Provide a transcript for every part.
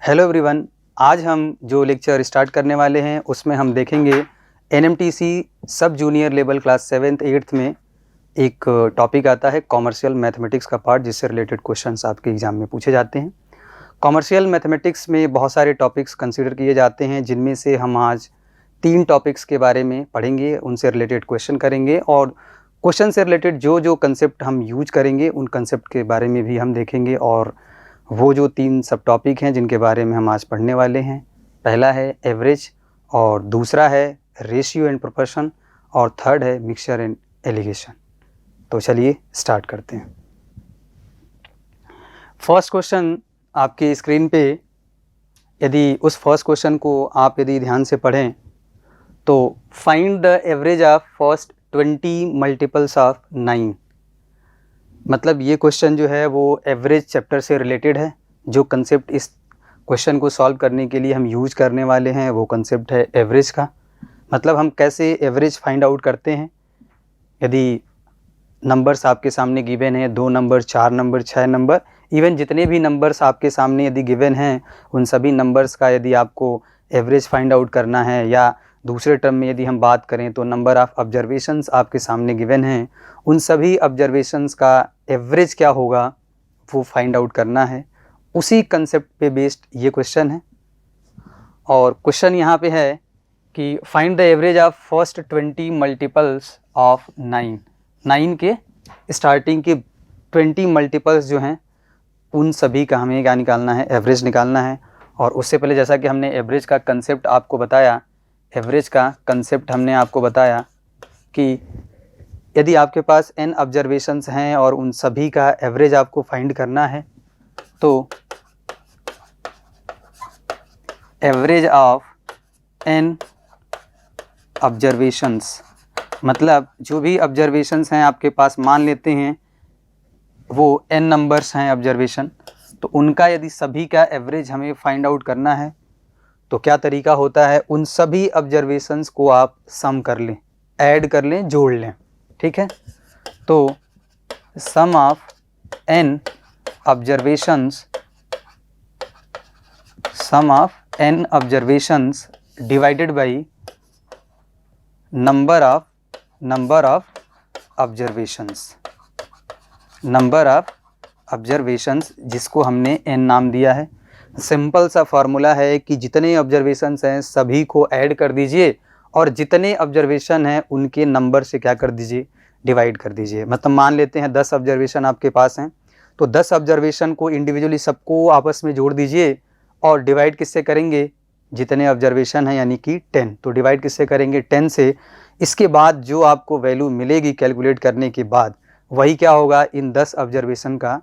Hello everyone, आज हम जो लेक्चर स्टार्ट करने वाले हैं उसमें हम देखेंगे एनएमटीसी सब junior level class 7th 8th में एक टॉपिक आता है कॉमर्शियल मैथमेटिक्स का पार्ट, जिससे रिलेटेड क्वेश्चंस आपके एग्जाम में पूछे जाते हैं। कॉमर्शियल मैथमेटिक्स में बहुत सारे टॉपिक्स कंसीडर किए जाते हैं, जिनमें से हम आज 3 टॉपिक्स के बारे में पढ़ेंगे, उनसे रिलेटेड क्वेश्चन करेंगे और क्वेश्चन से रिलेटेड जो जो कंसेप्ट हम यूज करेंगे उन कंसेप्ट के बारे में भी हम देखेंगे। और वो जो 3 सब टॉपिक हैं जिनके बारे में हम आज पढ़ने वाले हैं, पहला है एवरेज और दूसरा है रेशियो एंड प्रोपोर्शन और थर्ड है मिक्सचर एंड एलिगेशन। तो चलिए स्टार्ट करते हैं। फर्स्ट क्वेश्चन आपकी स्क्रीन पे, यदि उस फर्स्ट क्वेश्चन को आप यदि ध्यान से पढ़ें तो find the average of first 20 multiples of 9। मतलब ये क्वेश्चन जो है वो एवरेज चैप्टर से रिलेटेड है। जो कंसेप्ट इस क्वेश्चन को सॉल्व करने के लिए हम यूज करने वाले हैं वो कंसेप्ट है एवरेज का। मतलब हम कैसे एवरेज फाइंड आउट करते हैं। यदि नंबर्स आपके सामने गिवन है, 2 नंबर, 4 नंबर, 6 नंबर, इवन जितने भी नंबर्स आपके सामने यदि गिवन हैं, उन सभी नंबर्स का यदि आपको एवरेज फाइंड आउट करना है, या दूसरे टर्म में यदि हम बात करें तो नंबर ऑफ़ ऑब्जर्वेशंस आपके सामने गिवन हैं, उन सभी ऑब्जर्वेशंस का एवरेज क्या होगा वो फाइंड आउट करना है। उसी कंसेप्ट पे बेस्ड ये क्वेश्चन है। और क्वेश्चन यहाँ पे है कि find the average of first 20 multiples of 9। 9 के स्टार्टिंग के 20 मल्टीपल्स जो हैं उन सभी का हमें क्या निकालना है, एवरेज निकालना है। और उससे पहले जैसा कि हमने एवरेज का कंसेप्ट आपको बताया, एवरेज का कंसेप्ट हमने आपको बताया कि यदि आपके पास n ऑब्जर्वेशंस हैं और उन सभी का एवरेज आपको फाइंड करना है, तो एवरेज ऑफ n ऑब्जर्वेशंस, मतलब जो भी ऑब्जर्वेशंस हैं आपके पास, मान लेते हैं वो n नंबर्स हैं ऑब्जर्वेशन, तो उनका यदि सभी का एवरेज हमें फाइंड आउट करना है तो क्या तरीका होता है, उन सभी ऑब्जर्वेशंस को आप सम कर लें, ऐड कर लें, जोड़ लें। ठीक है, तो sum of n observations, sum of n observations divided by number of observations, number of observations जिसको हमने n नाम दिया है। सिंपल सा फार्मूला है कि जितने ऑब्जर्वेशंस हैं सभी को ऐड कर दीजिए और जितने ऑब्जर्वेशन हैं उनके नंबर से क्या कर दीजिए, डिवाइड कर दीजिए। मतलब मान लेते हैं 10 ऑब्जर्वेशन आपके पास हैं, तो 10 ऑब्जर्वेशन को इंडिविजुअली सबको आपस में जोड़ दीजिए और डिवाइड किससे करेंगे, जितने ऑब्जर्वेशन हैं यानी कि 10, तो डिवाइड किससे करेंगे, 10 से। इसके बाद जो आपको वैल्यू मिलेगी कैलकुलेट करने के बाद, वही क्या होगा, इन 10 ऑब्जर्वेशन का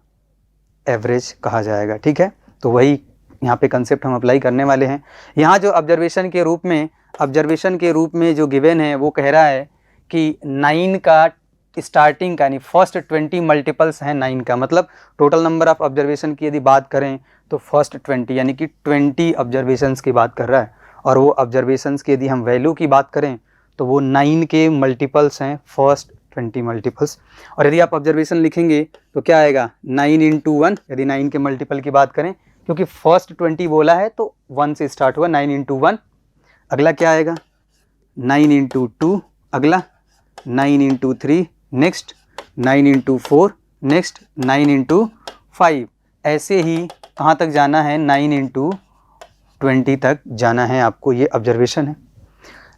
एवरेज कहा जाएगा। ठीक है, तो वही यहाँ पे कंसेप्ट हम अप्लाई करने वाले हैं। यहाँ जो ऑब्जर्वेशन के रूप में जो गिवन है वो कह रहा है कि 9 का स्टार्टिंग का यानी फर्स्ट 20 मल्टीपल्स हैं 9 का। मतलब टोटल नंबर ऑफ ऑब्जर्वेशन की यदि बात करें तो फर्स्ट 20 यानी कि 20 ऑब्जर्वेशंस की बात कर रहा है। और वो ऑब्जर्वेशंस की यदि हम वैल्यू की बात करें तो वो 9 के मल्टीपल्स हैं, फर्स्ट 20 मल्टीपल्स। और यदि आप ऑब्जर्वेशन लिखेंगे तो क्या आएगा, 9 × 1। यदि 9 के मल्टीपल की बात करें, क्योंकि फर्स्ट 20 बोला है तो 1 से स्टार्ट हुआ, 9 × 1। अगला क्या आएगा, 9 × 2, अगला 9 × 3, नेक्स्ट 9 × 4, नेक्स्ट 9 × 5। ऐसे ही कहाँ तक जाना है, 9 × 20 तक जाना है आपको, ये ऑब्जर्वेशन है।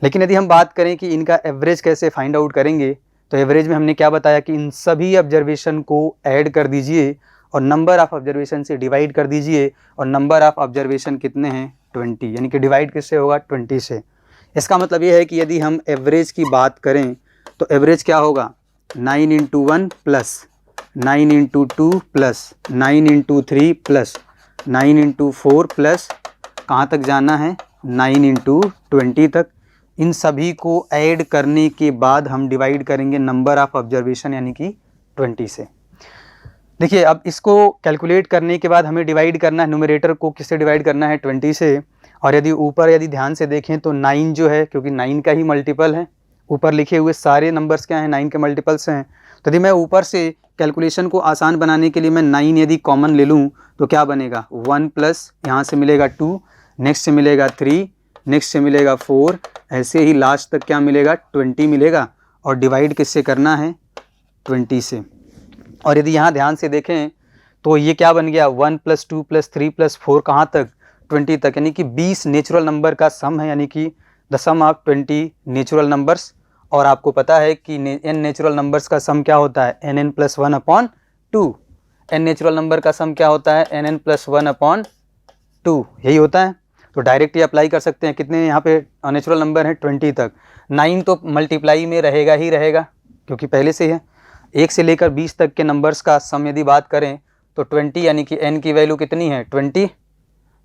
लेकिन यदि हम बात करें कि इनका एवरेज कैसे फाइंड आउट करेंगे, तो एवरेज में हमने क्या बताया कि इन सभी ऑब्जर्वेशन को ऐड कर दीजिए और नंबर ऑफ ऑब्जर्वेशन से डिवाइड कर दीजिए। और नंबर ऑफ ऑब्जर्वेशन कितने हैं, 20, यानी कि डिवाइड किससे होगा, 20 से। इसका मतलब ये है कि यदि हम एवरेज की बात करें तो एवरेज क्या होगा, 9 × 1 प्लस 9 × 2 प्लस 9 × 3 प्लस 9 × 4 प्लस कहाँ तक जाना है, 9 × 20 तक। इन सभी को ऐड करने के बाद हम डिवाइड करेंगे नंबर ऑफ ऑब्जर्वेशन यानी कि 20 से। देखिए, अब इसको कैलकुलेट करने के बाद हमें डिवाइड करना है, न्यूमरेटर को किससे डिवाइड करना है, 20 से। और यदि ऊपर यदि ध्यान से देखें तो 9 जो है, क्योंकि 9 का ही मल्टीपल है, ऊपर लिखे हुए सारे नंबर्स क्या हैं, 9 के मल्टीपल्स हैं, तो यदि मैं ऊपर से कैलकुलेशन को आसान बनाने के लिए मैं 9 यदि कॉमन ले लूँ तो क्या बनेगा 1 प्लस यहाँ से मिलेगा 2, नेक्स्ट से मिलेगा 3, नेक्स्ट से मिलेगा 4, ऐसे ही लास्ट तक क्या मिलेगा 20 मिलेगा। और डिवाइड किससे करना है 20 से। और यदि यहाँ ध्यान से देखें तो ये क्या बन गया 1 + 2 + 3 + 4 कहाँ तक 20 तक, यानी कि 20 नेचुरल नंबर का सम है, यानी कि the sum of 20 natural numbers. और आपको पता है कि n नेचुरल नंबर्स का सम क्या होता है nn + 1/2। n नेचुरल नंबर का सम क्या होता है nn + 1/2, यही होता है। तो डायरेक्ट ये अप्लाई कर सकते हैं, कितने यहाँ पे नेचुरल नंबर हैं 20 तक। 9 तो मल्टीप्लाई में रहेगा ही रहेगा क्योंकि पहले से है। 1 से लेकर 20 तक के नंबर्स का सम यदि बात करें तो 20, यानी कि n की वैल्यू कितनी है 20,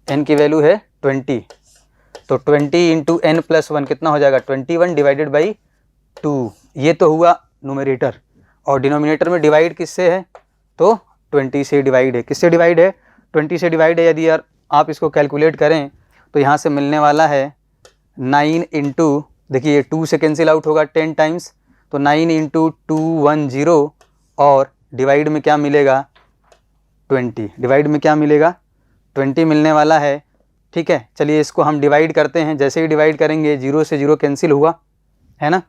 n की वैल्यू है 20। तो 20 × n + 1 कितना हो जाएगा 21 डिवाइडेड बाई 2। ये तो हुआ न्यूमरेटर। और डिनोमिनेटर में डिवाइड किससे है तो 20 से डिवाइड है। किससे डिवाइड है 20 से डिवाइड है। यदि यार आप इसको कैलकुलेट करें तो यहाँ से मिलने वाला है 9 × देखिए 2 से कैंसिल आउट होगा 10 टाइम्स, तो 9 × 210 और डिवाइड में क्या मिलेगा 20, डिवाइड में क्या मिलेगा 20 मिलने वाला है। ठीक है, चलिए इसको हम डिवाइड करते हैं। जैसे ही डिवाइड करेंगे 0 से 0 कैंसिल हुआ है ना।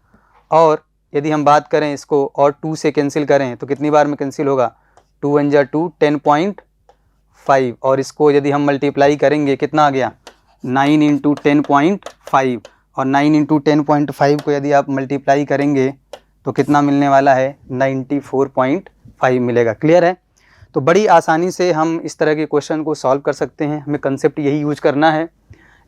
और यदि हम बात करें इसको और 2 से कैंसिल करें तो कितनी बार में कैंसिल होगा 2 × 1 = 2 10.5। और इसको यदि हम मल्टीप्लाई करेंगे कितना आ गया 9 × 10.5। और 9 × 10.5 को यदि आप मल्टीप्लाई करेंगे तो कितना मिलने वाला है 94.5 मिलेगा। क्लियर है। तो बड़ी आसानी से हम इस तरह के क्वेश्चन को सॉल्व कर सकते हैं। हमें कंसेप्ट यही यूज करना है।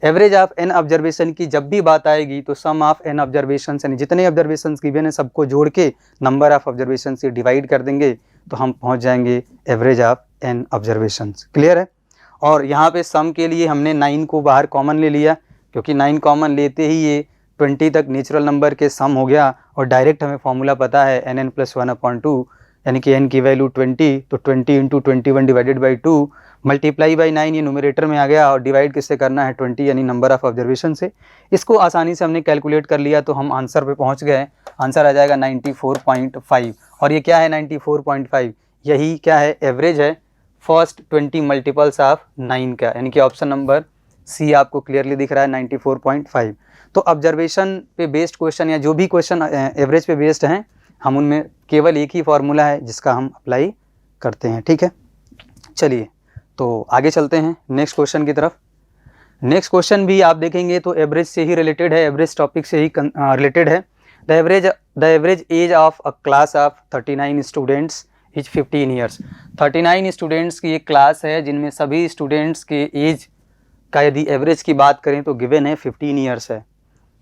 एवरेज ऑफ n ऑब्जर्वेशन की जब भी बात आएगी तो सम ऑफ n ऑब्जर्वेशन यानी जितने ऑब्जर्वेशन गिवन है सबको जोड़ के नंबर ऑफ ऑब्जर्वेशन से डिवाइड कर देंगे तो हम पहुंच जाएंगे average of n observation. Clear है। और यहाँ पे सम के लिए हमने 9 को बाहर कॉमन ले लिया क्योंकि 9 कॉमन लेते ही ये 20 तक नेचुरल नंबर के सम हो गया। और डायरेक्ट हमें फॉर्मूला पता है nn + 1/2, यानी कि n की वैल्यू 20, तो 20 × 21 डिवाइडेड बाई 2 मल्टीप्लाई बाई 9 ये न्यूमरेटर में आ गया। और डिवाइड किससे करना है 20, यानी नंबर ऑफ ऑब्जर्वेशन से। इसको आसानी से हमने कैलकुलेट कर लिया तो हम आंसर पे पहुंच गए। आंसर आ जाएगा 94.5। और ये क्या है 94.5, यही क्या है एवरेज है फर्स्ट 20 मल्टीपल्स ऑफ 9 का, यानी कि ऑप्शन नंबर सी आपको क्लियरली दिख रहा है 94.5। तो ऑब्जर्वेशन पे बेस्ड क्वेश्चन या जो भी क्वेश्चन एवरेज पे बेस्ड हैं हम उनमें केवल एक ही फॉर्मूला है जिसका हम अप्लाई करते हैं। ठीक है, चलिए तो आगे चलते हैं नेक्स्ट क्वेश्चन की तरफ। नेक्स्ट क्वेश्चन भी आप देखेंगे तो एवरेज से ही रिलेटेड है, एवरेज टॉपिक से ही रिलेटेड है। The average age of a class of 39 students is 15 years. 39 students की एक क्लास है जिनमें सभी स्टूडेंट्स के एज का यदि एवरेज की बात करें तो गिवन है 15 ईयर्स है।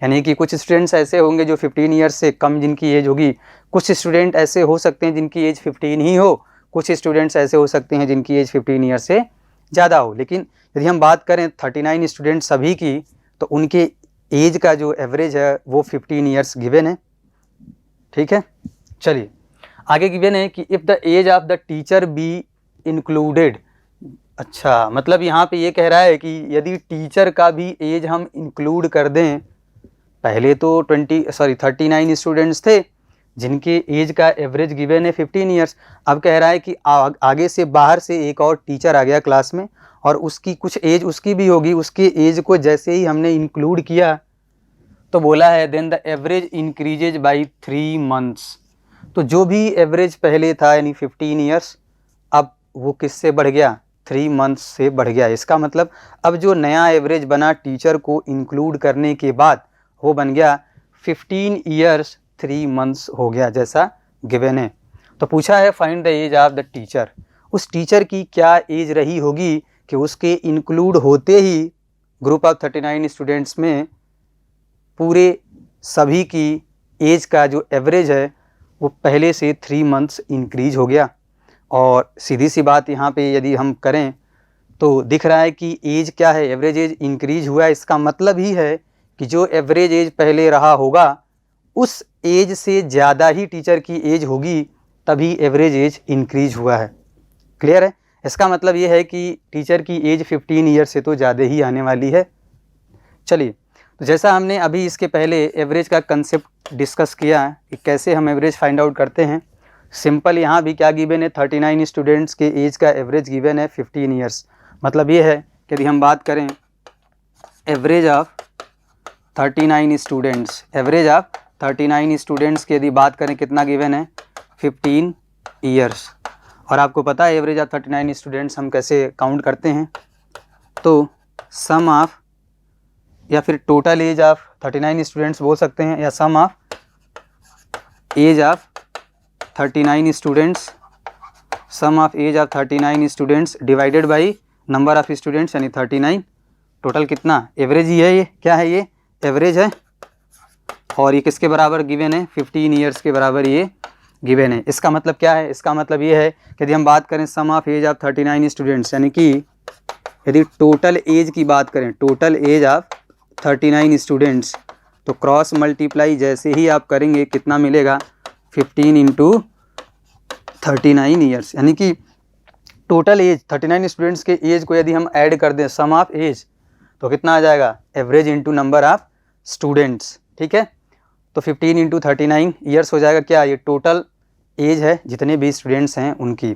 यानी कि कुछ स्टूडेंट्स ऐसे होंगे जो 15 ईयर्स से कम जिनकी एज होगी, कुछ स्टूडेंट ऐसे हो सकते हैं जिनकी एज 15 ही हो, कुछ स्टूडेंट्स ऐसे हो सकते हैं जिनकी एज 15 ईयर्स से ज़्यादा हो। लेकिन यदि हम बात करें 39 स्टूडेंट सभी की तो उनके एज का जो एवरेज है वो 15 ईयर्स गिवन है। ठीक है, चलिए आगे गिवन है कि if the age of the teacher be included. अच्छा, मतलब यहाँ पे ये कह रहा है कि यदि टीचर का भी एज हम इंक्लूड कर दें, पहले तो 39 स्टूडेंट्स थे जिनके एज का एवरेज गिवन है 15 ईयर्स। अब कह रहा है कि आगे से बाहर से एक और टीचर आ गया क्लास में और उसकी कुछ एज उसकी भी होगी, उसके एज को जैसे ही हमने इंक्लूड किया तो बोला है then the average increases by 3 months. तो जो भी एवरेज पहले था यानी 15 ईयर्स, अब वो किससे बढ़ गया 3 मंथ्स से बढ़ गया। इसका मतलब अब जो नया एवरेज बना टीचर को इंक्लूड करने के बाद वो बन गया 15 ईयर्स 3 मंथ्स हो गया जैसा गिवन है। तो पूछा है find the age of the teacher. उस टीचर की क्या एज रही होगी कि उसके इंक्लूड होते ही ग्रुप ऑफ 39 स्टूडेंट्स में पूरे सभी की एज का जो एवरेज है वो पहले से 3 मंथ्स इंक्रीज हो गया। और सीधी सी बात यहाँ पे यदि हम करें तो दिख रहा है कि एज क्या है एवरेज एज इंक्रीज हुआ है। इसका मतलब ही है कि जो एवरेज एज पहले रहा होगा उस एज से ज़्यादा ही टीचर की एज होगी, तभी एवरेज एज इंक्रीज हुआ है। क्लियर है। इसका मतलब ये है कि टीचर की एज 15 ईयर से तो ज़्यादा ही आने वाली है। चलिए, तो जैसा हमने अभी इसके पहले एवरेज का कंसेप्ट डिस्कस किया कि कैसे हम एवरेज फाइंड आउट करते हैं, सिंपल यहाँ भी क्या गिवन है, 39 स्टूडेंट्स के एज का एवरेज गिवन है 15 ईयर्स। मतलब ये है कि यदि हम बात करें average of 39 students, average of 39 students की यदि बात करें कितना गिवन है, 15 ईयर्स। और आपको पता है एवरेज ऑफ 39 स्टूडेंट्स हम कैसे काउंट करते हैं, तो सम ऑफ या फिर टोटल एज ऑफ 39 स्टूडेंट्स बोल सकते हैं, या sum of age of 39 students, sum of age of 39 students divided by number of students यानी 39। टोटल कितना, एवरेज ही है, ये क्या है, ये एवरेज है। और ये किसके बराबर गिवन है, 15 ईयर्स के बराबर ये गिवन है। इसका मतलब क्या है, इसका मतलब ये है कि यदि हम बात करें सम ऑफ एज ऑफ 39 स्टूडेंट्स, यानी कि यदि टोटल एज की बात करें, टोटल एज ऑफ 39 स्टूडेंट्स, तो क्रॉस मल्टीप्लाई जैसे ही आप करेंगे कितना मिलेगा, 15 इंटू 39 ईयर्स, यानी कि टोटल एज 39 स्टूडेंट्स के एज को यदि हम ऐड कर दें सम ऑफ एज, तो कितना आ जाएगा, average into number of students. ठीक है, तो 15 इंटू 39 ईयर्स हो जाएगा क्या, ये टोटल एज है जितने भी स्टूडेंट्स हैं उनकी।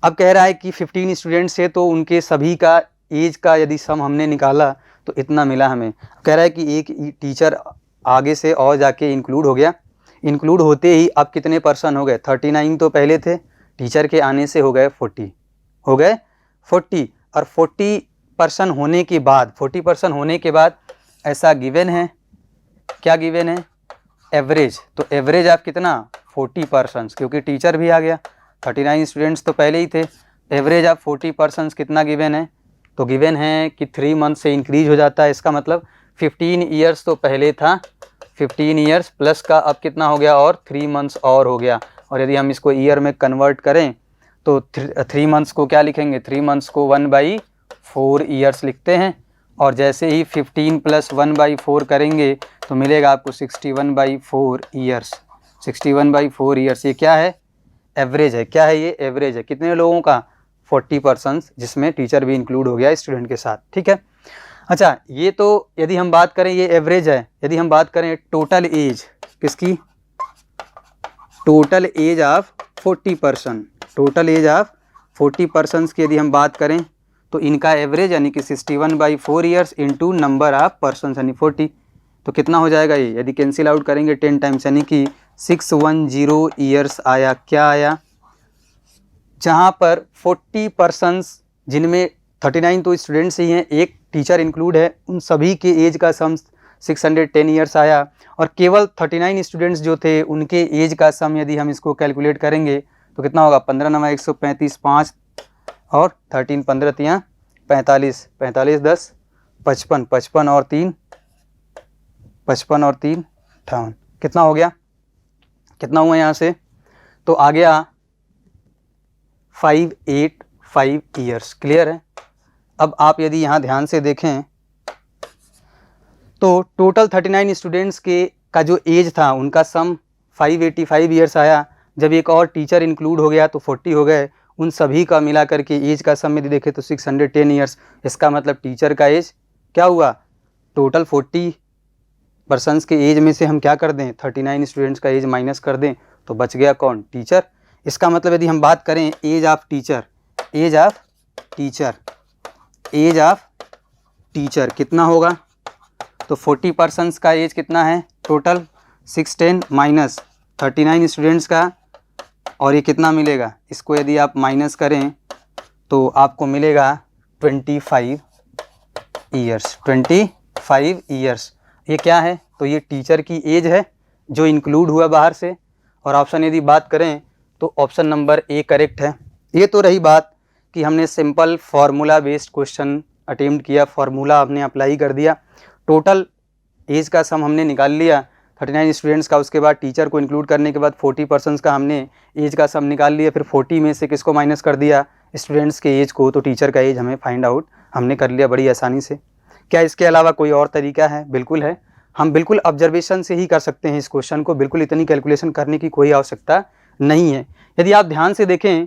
अब कह रहा है कि 15 स्टूडेंट्स है तो उनके सभी का एज का यदि सम हमने निकाला तो इतना मिला हमें। कह रहा है कि एक टीचर आगे से और जाके इंक्लूड हो गया, इंक्लूड होते ही अब कितने पर्सन हो गए, 39 तो पहले थे, टीचर के आने से हो गए 40, हो गए 40। और 40% होने के बाद, 40% होने के बाद ऐसा गिवन है, क्या गिवन है, एवरेज। तो एवरेज आप कितना, 40%, क्योंकि टीचर भी आ गया, 39 स्टूडेंट्स तो पहले ही थे। एवरेज आप 40% कितना गिवन है, तो गिवन है कि 3 मंथ से इंक्रीज हो जाता है। इसका मतलब 15 ईयर्स तो पहले था, 15 ईयर्स प्लस का अब कितना हो गया, और 3 मंथ्स और हो गया। और यदि हम इसको ईयर में कन्वर्ट करें तो 3 मंथ्स को क्या लिखेंगे, 3 मंथ्स को 1/4 ईयर्स लिखते हैं। और जैसे ही 15 + 1/4 करेंगे तो मिलेगा आपको 61/4 ईयर्स, 61/4 ईयर्स। ये क्या है, एवरेज है। क्या है ये, एवरेज है। कितने लोगों का, 40%, जिसमें टीचर भी इंक्लूड हो गया स्टूडेंट के साथ। ठीक है, अच्छा ये तो यदि हम बात करें ये एवरेज है। यदि हम बात करें टोटल एज किसकी, total age of 40%, total age of 40% की यदि हम बात करें तो इनका एवरेज यानी कि 61/4 years into number of person यानी 40, तो कितना हो जाएगा ये, यदि कैंसिल आउट करेंगे 10 टाइम्स यानी कि 610 ईयर्स आया। क्या आया, जहाँ पर 40% जिनमें 39 तो स्टूडेंट्स ही हैं, एक टीचर इंक्लूड है, उन सभी के एज का सम 610 ईयर्स आया। और केवल 39 स्टूडेंट्स जो थे उनके एज का सम यदि हम इसको कैलकुलेट करेंगे तो कितना होगा, 15 × 135, 5 और 13 15 × 45, 45 10 55, 55 और 3 58, कितना हो गया, कितना हुआ यहाँ से, तो आ गया 585 ईयर्स। क्लियर है। अब आप यदि यहाँ ध्यान से देखें तो टोटल 39 स्टूडेंट्स के का जो एज था उनका सम 585 ईयर्स आया। जब एक और टीचर इंक्लूड हो गया तो 40 हो गए। उन सभी का मिला करके एज का सम यदि देखें तो 610 ईयर्स। इसका मतलब टीचर का एज क्या हुआ, टोटल 40% के एज में से हम क्या कर दें, 39 स्टूडेंट्स का एज माइनस कर दें तो बच गया कौन, टीचर। इसका मतलब यदि हम बात करें age of teacher, age of teacher, age of teacher कितना होगा, तो 40% का एज कितना है, टोटल 610 माइनस 39 स्टूडेंट्स का, और ये कितना मिलेगा, इसको यदि आप माइनस करें तो आपको मिलेगा 25 ईयर्स, 25 ईयर्स। ये क्या है, तो ये टीचर की एज है जो इंक्लूड हुआ बाहर से। और ऑप्शन यदि बात करें तो ऑप्शन नंबर ए करेक्ट है। ये तो रही बात कि हमने simple formula based question attempt किया, फार्मूला हमने अप्लाई कर दिया, टोटल एज का सम हमने निकाल लिया 39 स्टूडेंट्स का। उसके बाद टीचर को इंक्लूड करने के बाद 40% का हमने एज का सम निकाल लिया। फिर 40 में से किसको माइनस कर दिया, स्टूडेंट्स के एज को, तो टीचर का एज हमें फाइंड आउट हमने कर लिया बड़ी आसानी से। क्या इसके अलावा कोई और तरीका है, बिल्कुल है। हम बिल्कुल ऑब्जर्वेशन से ही कर सकते हैं इस क्वेश्चन को, बिल्कुल इतनी कैलकुलेशन करने की कोई आवश्यकता नहीं है। यदि आप ध्यान से देखें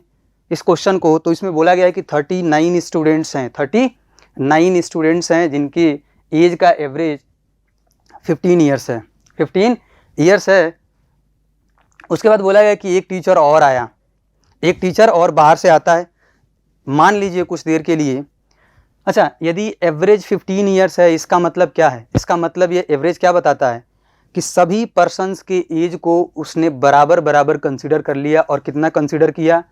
इस क्वेश्चन को तो इसमें बोला गया है कि 39 स्टूडेंट्स हैं, 39 स्टूडेंट्स हैं जिनकी एज का एवरेज 15 ईयर्स है, 15 ईयर्स है। उसके बाद बोला गया कि एक टीचर और आया, एक टीचर और बाहर से आता है, मान लीजिए कुछ देर के लिए। अच्छा, यदि एवरेज 15 ईयर्स है, इसका मतलब क्या है? इसका मतलब ये एवरेज क्या बताता है कि सभी पर्सन्स के एज को उसने बराबर बराबर कंसीडर कर लिया। और कितना कंसीडर किया?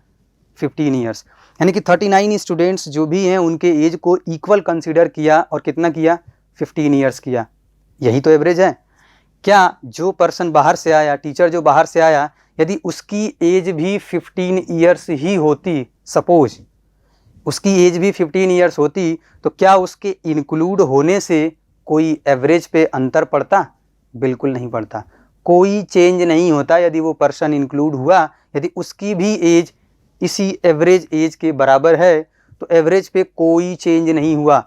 15 ईयर्स। यानी कि 39 स्टूडेंट्स जो भी हैं उनके एज को इक्वल कंसीडर किया। और कितना किया? 15 ईयर्स किया। यही तो एवरेज है। क्या जो पर्सन बाहर से आया, टीचर जो बाहर से आया, यदि उसकी एज भी 15 ईयर्स ही होती, सपोज उसकी एज भी 15 ईयर्स होती, तो क्या उसके इंक्लूड होने से कोई एवरेज पे अंतर पड़ता? बिल्कुल नहीं पड़ता, कोई चेंज नहीं होता। यदि वो पर्सन इंक्लूड हुआ, यदि उसकी भी एज इसी एवरेज एज के बराबर है, तो एवरेज पे कोई चेंज नहीं हुआ।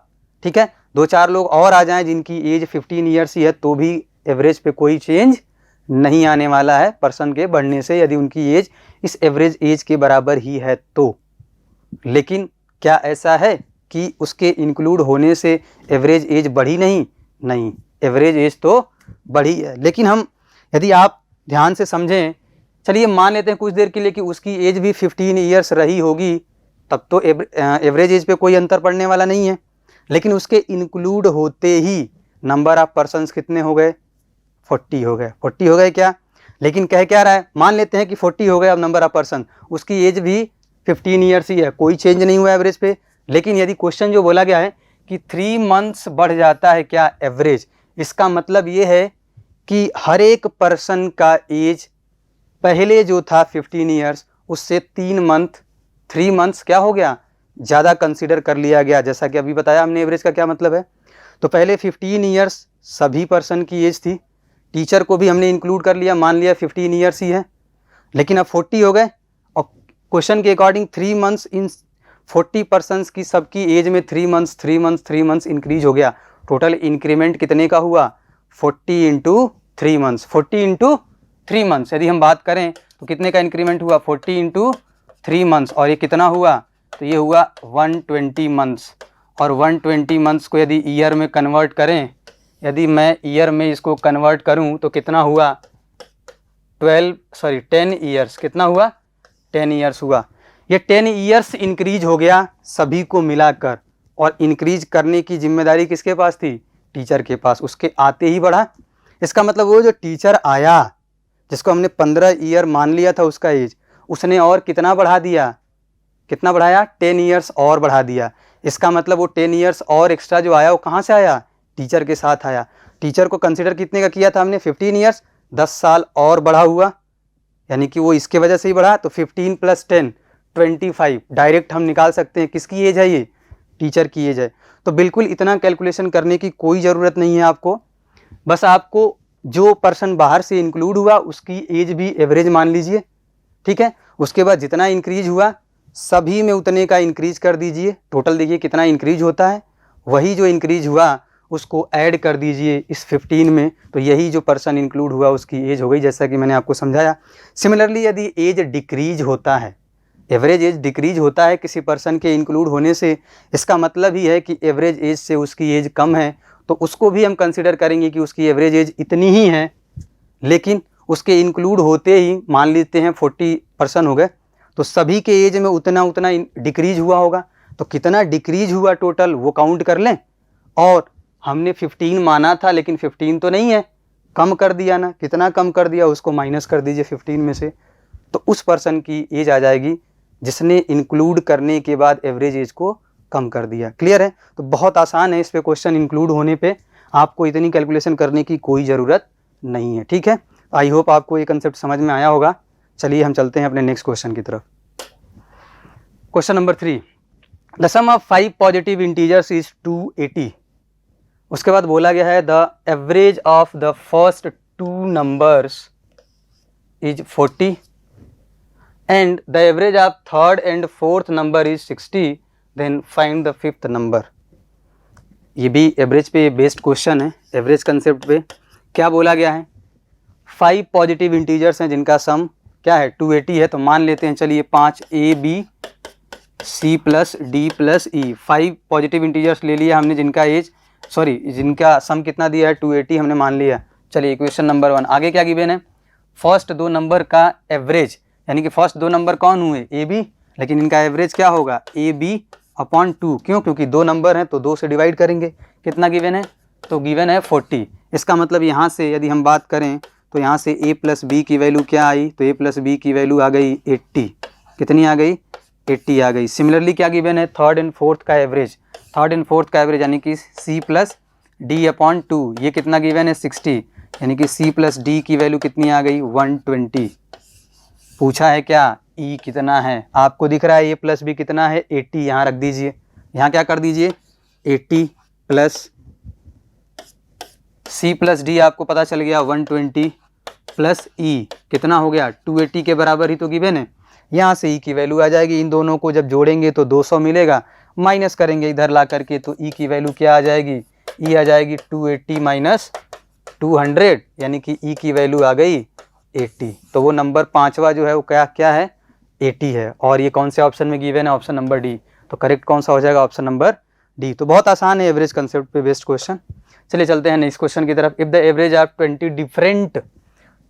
ठीक है, 2-4 लोग और आ जाएं जिनकी एज 15 ईयर्स ही है, तो भी एवरेज पे कोई चेंज नहीं आने वाला है पर्सन के बढ़ने से, यदि उनकी एज इस एवरेज एज के बराबर ही है तो। लेकिन क्या ऐसा है कि उसके इंक्लूड होने से एवरेज एज बढ़ी? नहीं, एवरेज एज तो बढ़ी है। लेकिन हम, यदि आप ध्यान से समझें, चलिए मान लेते हैं कुछ देर के लिए कि उसकी एज भी 15 ईयर्स रही होगी, तब तो एवरेज एज पे कोई अंतर पड़ने वाला नहीं है। लेकिन उसके इंक्लूड होते ही नंबर ऑफ पर्सन्स कितने हो गए? 40 हो गए। 40 हो गए क्या? लेकिन कह क्या रहा है? मान लेते हैं कि 40 हो गए अब नंबर ऑफ पर्सन, उसकी एज भी 15 ईयर्स ही है, कोई चेंज नहीं हुआ एवरेज पे। लेकिन यदि क्वेश्चन जो बोला गया है कि 3 मंथ्स बढ़ जाता है क्या एवरेज, इसका मतलब ये है कि हर एक पर्सन का एज पहले जो था 15 ईयर्स, उससे 3 मंथ्स क्या हो गया? ज़्यादा कंसिडर कर लिया गया। जैसा कि अभी बताया हमने एवरेज का क्या मतलब है। तो पहले 15 ईयर्स सभी पर्सन की एज थी, टीचर को भी हमने इंक्लूड कर लिया, मान लिया 15 ईयर्स ही है। लेकिन अब 40 हो गए, और क्वेश्चन के अकॉर्डिंग 3 मंथ्स इन 40 पर्सन्स की सबकी एज में 3 मंथ्स इंक्रीज हो गया। टोटल इंक्रीमेंट कितने का हुआ? 40 इंटू 3 मंथ्स। 40 इंटू 3 मंथ्स यदि हम बात करें तो कितने का इंक्रीमेंट हुआ? 40 इंटू 3 मंथ्स। और ये कितना हुआ? तो ये हुआ 120 मंथ्स। और 120 मंथ्स को यदि ईयर में कन्वर्ट करें, यदि मैं ईयर में इसको कन्वर्ट करूं तो कितना हुआ? 10 ईयर्स। कितना हुआ? 10 ईयर्स हुआ। ये 10 ईयर्स इंक्रीज हो गया सभी को मिलाकर। और इंक्रीज करने की जिम्मेदारी किसके पास थी? टीचर के पास। उसके आते ही बढ़ा। इसका मतलब वो जो टीचर आया, जिसको हमने 15 ईयर मान लिया था उसका एज, उसने और कितना बढ़ा दिया? कितना बढ़ाया? 10 ईयर्स और बढ़ा दिया। इसका मतलब वो 10 ईयर्स और एक्स्ट्रा जो आया वो कहाँ से आया? टीचर के साथ आया। टीचर को कंसिडर कितने का किया था हमने? 15 ईयर्स, 10 साल और बढ़ा हुआ, यानी कि वो इसके वजह से ही बढ़ा। तो 15 + 10 25। डायरेक्ट हम निकाल सकते हैं किसकी एज है? ये टीचर की एज है। तो बिल्कुल इतना कैलकुलेशन करने की कोई ज़रूरत नहीं है आपको। बस आपको जो पर्सन बाहर से इंक्लूड हुआ उसकी एज भी एवरेज मान लीजिए। ठीक है, उसके बाद जितना इंक्रीज हुआ सभी में उतने का इंक्रीज कर दीजिए। टोटल देखिए कितना इंक्रीज होता है, वही जो इंक्रीज हुआ उसको ऐड कर दीजिए इस 15 में, तो यही जो पर्सन इंक्लूड हुआ उसकी एज हो गई, जैसा कि मैंने आपको समझाया। सिमिलरली यदि एज डिक्रीज होता है, एवरेज एज डिक्रीज होता है किसी पर्सन के इंक्लूड होने से, इसका मतलब ही है कि एवरेज एज से उसकी एज कम है, तो उसको भी हम कंसिडर करेंगे कि उसकी एवरेज एज इतनी ही है। लेकिन उसके इंक्लूड होते ही मान लेते हैं 40 पर्सन हो गए, तो सभी के एज में उतना उतना डिक्रीज हुआ होगा। तो कितना डिक्रीज हुआ टोटल वो काउंट कर लें। और हमने 15 माना था, लेकिन 15 तो नहीं है, कम कर दिया ना। कितना कम कर दिया? उसको माइनस कर दीजिए 15 में से, तो उस पर्सन की एज आ जाएगी जिसने इंक्लूड करने के बाद एवरेज एज को कम कर दिया। क्लियर है? तो बहुत आसान है, इस पे क्वेश्चन इंक्लूड होने पे आपको इतनी कैलकुलेशन करने की कोई ज़रूरत नहीं है। ठीक है, आई होप आपको ये कंसेप्ट समझ में आया होगा। चलिए हम चलते हैं अपने नेक्स्ट क्वेश्चन की तरफ। Question number 3, the sum of 5 positive integers is 280। उसके बाद बोला गया है the average of the first 2 numbers is 40 and the average of third and fourth number is 60, then find the 5th number. ये भी average पे बेस्ड क्वेश्चन है, average concept पे। क्या बोला गया है? 5 पॉजिटिव इंटीजर्स हैं जिनका सम क्या है? 280 है। तो मान लेते हैं, चलिए 5AB C + D + E। 5 positive integers ले लिया हमने जिनका सम कितना दिया है? 280 हमने मान लिया। चलिए क्वेश्चन नंबर 1, आगे क्या गिवन है? फर्स्ट दो नंबर का एवरेज, यानी कि फर्स्ट दो नंबर कौन हुए, ए बी, लेकिन इनका एवरेज क्या होगा, ए बी अपॉन 2। क्यों, क्योंकि दो नंबर हैं तो 2 से डिवाइड करेंगे। कितना गिवन है, तो गिवन है 40। इसका मतलब यहाँ से यदि हम बात करें तो यहाँ से a प्लस बी की वैल्यू क्या आई, तो a प्लस बी की वैल्यू आ गई 80। कितनी आ गई, 80 आ गई। सिमिलरली क्या गिवन है, थर्ड एंड फोर्थ का एवरेज, थर्ड एंड फोर्थ का एवरेज यानी कि c प्लस डी अपॉन 2, ये कितना गिवन है 60, यानी कि c प्लस डी की वैल्यू कितनी आ गई 120। पूछा है क्या, e कितना है, आपको दिख रहा है a प्लस बी कितना है 80, यहाँ रख दीजिए, यहाँ क्या कर दीजिए 80 प्लस c प्लस डी आपको पता चल गया 120 प्लस e कितना हो गया 280 के बराबर ही तो गिवन है। यहाँ से e की वैल्यू आ जाएगी, इन दोनों को जब जोड़ेंगे तो 200 मिलेगा, माइनस करेंगे इधर ला करके तो e की वैल्यू क्या आ जाएगी, e आ जाएगी 280 माइनस 200, यानी कि e की वैल्यू आ गई 80। तो वो नंबर पांचवा जो है वो क्या है 80 है। और ये कौन से ऑप्शन में गिवन है, ऑप्शन नंबर डी। तो करेक्ट कौन सा हो जाएगा, ऑप्शन नंबर डी। तो बहुत आसान है एवरेज कंसेप्ट पे बेस्ड क्वेश्चन। चलिए चलते हैं नेक्स्ट क्वेश्चन की तरफ। If the average of 20 different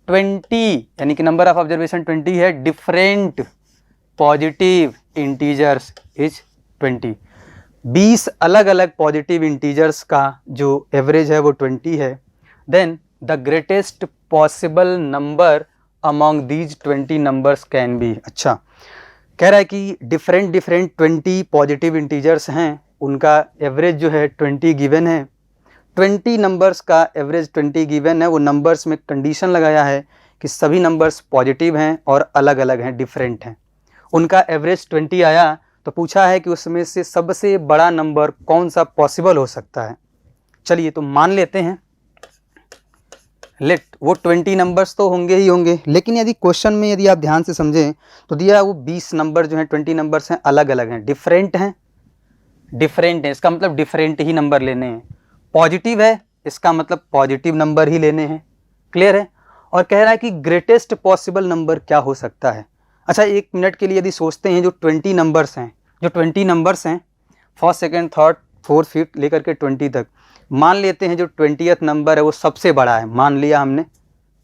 20 यानी कि नंबर ऑफ ऑब्जर्वेशन 20 है, डिफरेंट पॉजिटिव इंटीजर्स इज 20। 20 अलग अलग पॉजिटिव इंटीजर्स का जो एवरेज है वो 20 है, then the greatest possible number among these 20 numbers can be. अच्छा, कह रहा है कि डिफरेंट 20 पॉजिटिव इंटीजर्स हैं, उनका एवरेज जो है 20 गिवन है। 20 नंबर्स का एवरेज 20 गिवन है, वो नंबर्स में कंडीशन लगाया है कि सभी नंबर्स पॉजिटिव हैं और अलग अलग हैं, डिफरेंट हैं। उनका एवरेज 20 आया तो पूछा है कि उसमें से सबसे बड़ा नंबर कौन सा पॉसिबल हो सकता है। चलिए तो मान लेते हैं, लेट वो 20 नंबर्स तो होंगे ही होंगे, लेकिन यदि क्वेश्चन में यदि आप ध्यान से समझें तो दिया वो 20 नंबर जो हैं 20 नंबर्स हैं अलग अलग हैं, डिफरेंट हैं, डिफरेंट है इसका मतलब डिफरेंट ही नंबर लेने हैं। पॉजिटिव है इसका मतलब पॉजिटिव नंबर ही लेने हैं, क्लियर है। और कह रहा है कि ग्रेटेस्ट पॉसिबल नंबर क्या हो सकता है। अच्छा, एक मिनट के लिए यदि सोचते हैं, जो 20 नंबर्स हैं, जो 20 नंबर्स हैं first second third fourth fifth लेकर के 20 तक, मान लेते हैं जो 20th नंबर है वो सबसे बड़ा है, मान लिया हमने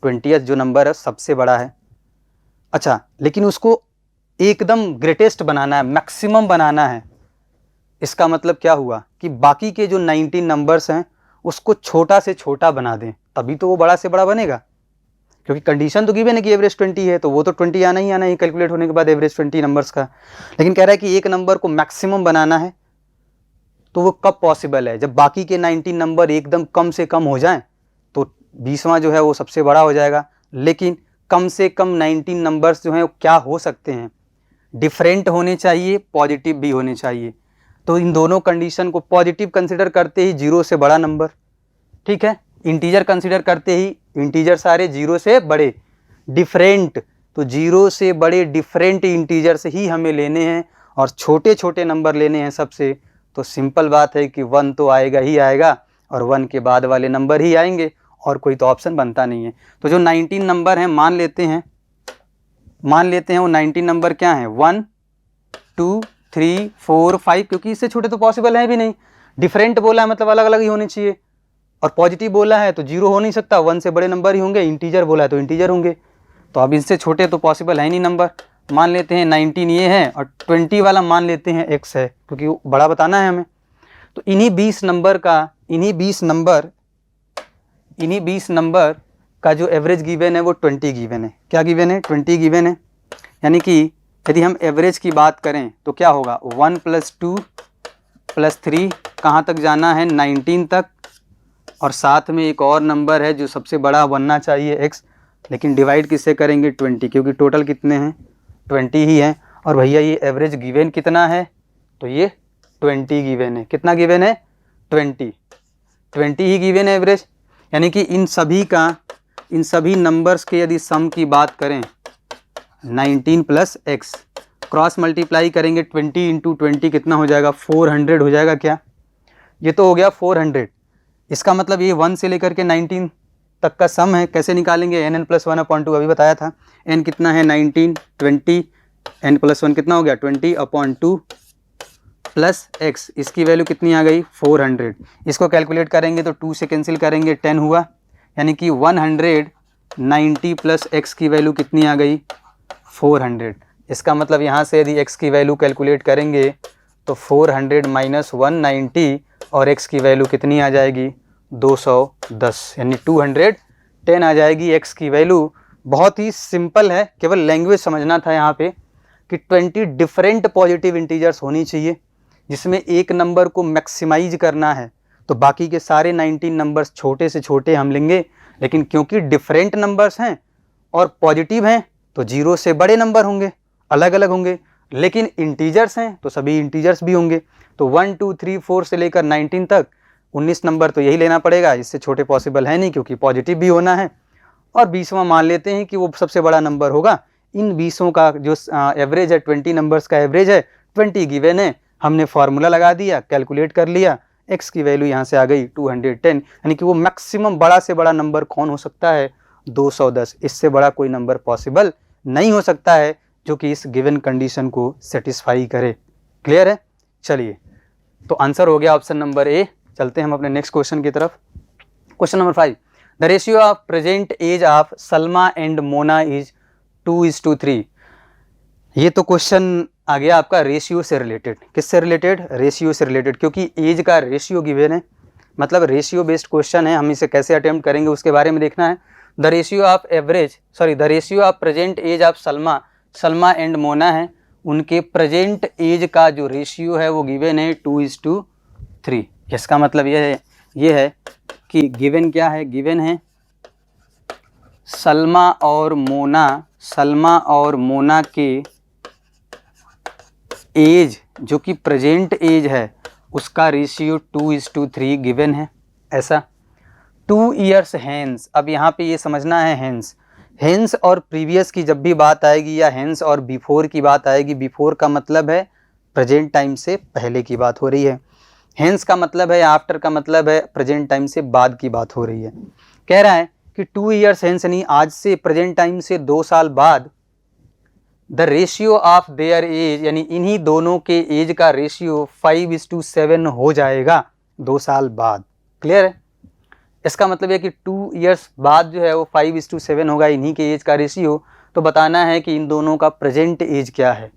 20th जो नंबर है सबसे बड़ा है। अच्छा, लेकिन उसको एकदम ग्रेटेस्ट बनाना है, मैक्सिमम बनाना है। इसका मतलब क्या हुआ कि बाकी के जो 19 नंबर्स हैं उसको छोटा से छोटा बना दें, तभी तो वो बड़ा से बड़ा बनेगा, क्योंकि कंडीशन तो गिवन है कि एवरेज 20 है, तो वो तो 20 आना ही आना है कैलकुलेट होने के बाद एवरेज 20 नंबर्स का। लेकिन कह रहा है कि एक नंबर को मैक्सिमम बनाना है, तो वो कब पॉसिबल है, जब बाकी के 19 नंबर एकदम कम से कम हो जाएं, तो 20वां जो है वो सबसे बड़ा हो जाएगा। लेकिन कम से कम 19 नंबर्स जो हैं वो क्या हो सकते हैं, डिफरेंट होने चाहिए, पॉजिटिव भी होने चाहिए। तो इन दोनों कंडीशन को पॉजिटिव कंसिडर करते ही 0 से बड़ा नंबर, ठीक है, इंटीजर कंसिडर करते ही इंटीजर सारे 0 से बड़े, डिफरेंट तो 0 से बड़े डिफरेंट इंटीजर से ही हमें लेने हैं और छोटे छोटे नंबर लेने हैं सबसे। तो सिंपल बात है कि 1 तो आएगा ही आएगा और 1 के बाद वाले नंबर ही आएंगे, और कोई तो ऑप्शन बनता नहीं है। तो जो 19 नंबर हैं मान लेते हैं वो 19 नंबर क्या हैं, 1 2 3 4 5, क्योंकि इससे छोटे तो पॉसिबल है भी नहीं। डिफरेंट बोला है मतलब अलग अलग ही होने चाहिए, और पॉजिटिव बोला है तो 0 हो नहीं सकता, 1 से बड़े नंबर ही होंगे, इंटीजर बोला है तो इंटीजर होंगे। तो अब इससे छोटे तो पॉसिबल है नहीं नंबर। मान लेते हैं 19 ये है और 20 वाला मान लेते हैं x है, क्योंकि वो बड़ा बताना है हमें। तो इन्हीं 20 नंबर का जो एवरेज गिवन है वो 20 गिवन है। क्या गिवन है, 20 गिवन है। यानी कि यदि हम एवरेज की बात करें तो क्या होगा, 1 + 2 + 3 कहाँ तक जाना है, 19 तक, और साथ में एक और नंबर है जो सबसे बड़ा बनना चाहिए x, लेकिन डिवाइड किससे करेंगे 20, क्योंकि टोटल कितने हैं 20 ही हैं। और भैया ये एवरेज गिवन कितना है, तो ये 20 गिवन है। कितना गिवन है, 20 ही गिवन है एवरेज। यानी कि इन सभी नंबर्स के यदि सम की बात करें 19 + x, क्रॉस मल्टीप्लाई करेंगे 20 × 20 कितना हो जाएगा, 400 हो जाएगा। क्या, ये तो हो गया 400। इसका मतलब ये 1 से लेकर के 19 तक का सम है। कैसे निकालेंगे, n + 1/2, अभी बताया था। n कितना है 19 20, n + 1 कितना हो गया 20/2 प्लस x, इसकी वैल्यू कितनी आ गई 400। इसको कैलकुलेट करेंगे तो 2 से कैंसिल करेंगे 10 हुआ, यानी कि 100 90 प्लस एक्स की वैल्यू कितनी आ गई 400। इसका मतलब यहाँ से यदि एक्स की वैल्यू कैलकुलेट करेंगे तो 400 माइनस 190 और एक्स की वैल्यू कितनी आ जाएगी 210, यानी 210 आ जाएगी एक्स की वैल्यू। बहुत ही सिंपल है, केवल लैंग्वेज समझना था यहाँ पे कि 20 डिफरेंट पॉजिटिव इंटीजर्स होनी चाहिए जिसमें एक नंबर को मैक्सिमाइज करना है, तो बाकी के सारे 19 नंबर्स छोटे से छोटे हम लेंगे, लेकिन क्योंकि डिफरेंट नंबर्स हैं और पॉजिटिव हैं तो जीरो से बड़े नंबर होंगे, अलग अलग होंगे, लेकिन इंटीजर्स हैं तो सभी इंटीजर्स भी होंगे। तो 1 2 3 4 से लेकर 19 तक 19 नंबर तो यही लेना पड़ेगा, इससे छोटे पॉसिबल है नहीं क्योंकि पॉजिटिव भी होना है। और 20वां मान लेते हैं कि वो सबसे बड़ा नंबर होगा। इन 20 का जो एवरेज है 20 नंबर्स का एवरेज है 20 गिवन है, हमने फार्मूला लगा दिया, कैलकुलेट कर लिया, एक्स की वैल्यू यहाँ से आ गई 210, यानी कि वो मैक्सिमम बड़ा से बड़ा नंबर कौन हो सकता है 210। इससे बड़ा कोई नंबर पॉसिबल नहीं हो सकता है जो कि इस गिवन कंडीशन को सेटिस्फाई करे। क्लियर है? चलिए, तो आंसर हो गया ऑप्शन नंबर ए। चलते हैं हम अपने नेक्स्ट क्वेश्चन की तरफ। Question number 5, the ratio of present age of Salma and Mona is 2:3। ये तो क्वेश्चन आ गया आपका रेशियो से रिलेटेड। किससे रिलेटेड? रेशियो से रिलेटेड, क्योंकि एज का रेशियो गिवन है, मतलब रेशियो बेस्ड क्वेश्चन है। हम इसे कैसे अटेम्प्ट करेंगे उसके बारे में देखना है। The ratio of present age of Salma and Mona है, उनके प्रेजेंट एज का जो रेशियो है वो गिवन है 2:3। इसका मतलब ये है कि गिवन क्या है? गिवन है सलमा और मोना के एज जो कि प्रेजेंट एज है उसका रेशियो 2:3 गिवन है। ऐसा 2 ईयर्स हैंस, अब यहाँ पे ये समझना है हैंस और प्रीवियस की जब भी बात आएगी या हैंस और बिफोर की बात आएगी, बिफोर का मतलब है प्रेजेंट टाइम से पहले की बात हो रही है, हैंस का मतलब है आफ्टर का मतलब है प्रेजेंट टाइम से बाद की बात हो रही है। कह रहा है कि 2 ईयर्स हैंस यानी आज से प्रेजेंट टाइम से 2 साल बाद the ratio of their age, यानी इन्हीं दोनों के एज का रेशियो 5:7 हो जाएगा 2 साल बाद। क्लियर है? इसका मतलब है कि 2 ईयर्स बाद जो है वो 5:7 होगा इन्हीं के एज का रेशियो। तो बताना है कि इन दोनों का प्रेजेंट एज क्या है।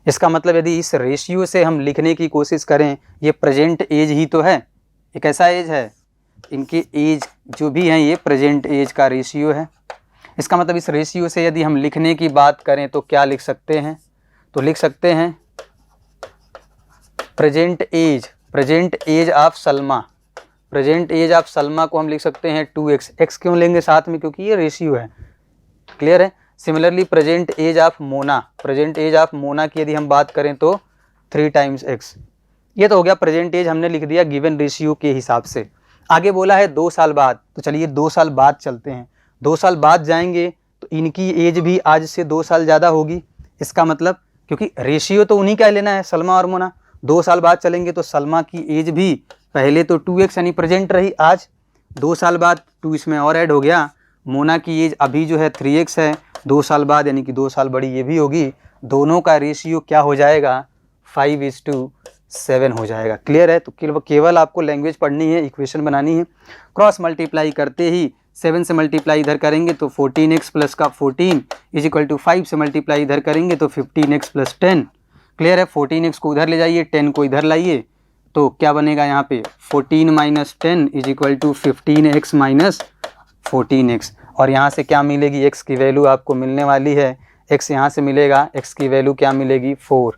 इसका मतलब यदि इस रेशियो से हम लिखने की कोशिश करें, ये प्रेजेंट एज ही तो है, ये कैसा एज है, इनके एज जो भी हैं ये प्रेजेंट एज का रेशियो है। इसका मतलब इस रेशियो से यदि हम लिखने की बात करें तो क्या लिख सकते हैं? तो लिख सकते हैं प्रेजेंट एज ऑफ सलमा को हम लिख सकते हैं 2x। x क्यों लेंगे साथ में? क्योंकि ये रेशियो है। क्लियर है? Similarly present age of Mona की यदि हम बात करें तो 3 टाइम्स x। ये तो हो गया प्रेजेंट एज, हमने लिख दिया गिवन रेशियो के हिसाब से। आगे बोला है 2 साल बाद, तो चलिए 2 साल बाद चलते हैं। 2 साल बाद जाएंगे तो इनकी एज भी आज से 2 साल ज़्यादा होगी। इसका मतलब क्योंकि रेशियो तो उन्हीं का लेना है, सलमा और मोना। 2 साल बाद चलेंगे तो सलमा की एज भी पहले तो 2x यानी प्रेजेंट रही, आज 2 साल बाद 2 इसमें और ऐड हो गया। मोना की एज अभी जो है 3x है, 2 साल बाद यानी कि 2 साल बड़ी ये भी होगी। दोनों का रेशियो क्या हो जाएगा? 5:7 हो जाएगा। क्लियर है? तो केवल आपको लैंग्वेज पढ़नी है, इक्वेशन बनानी है। क्रॉस मल्टीप्लाई करते ही 7 से मल्टीप्लाई इधर करेंगे तो 14x प्लस का 14 इज इक्वल टू 5 से मल्टीप्लाई इधर करेंगे तो 15x प्लस 10। क्लियर है? 14x को उधर ले जाइए, 10 को इधर लाइए, तो क्या बनेगा यहाँ पे 14 minus 10 is equal to 15x minus 14x। और यहाँ से क्या मिलेगी? x की वैल्यू आपको मिलने वाली है, x यहाँ से मिलेगा, x की वैल्यू क्या मिलेगी 4।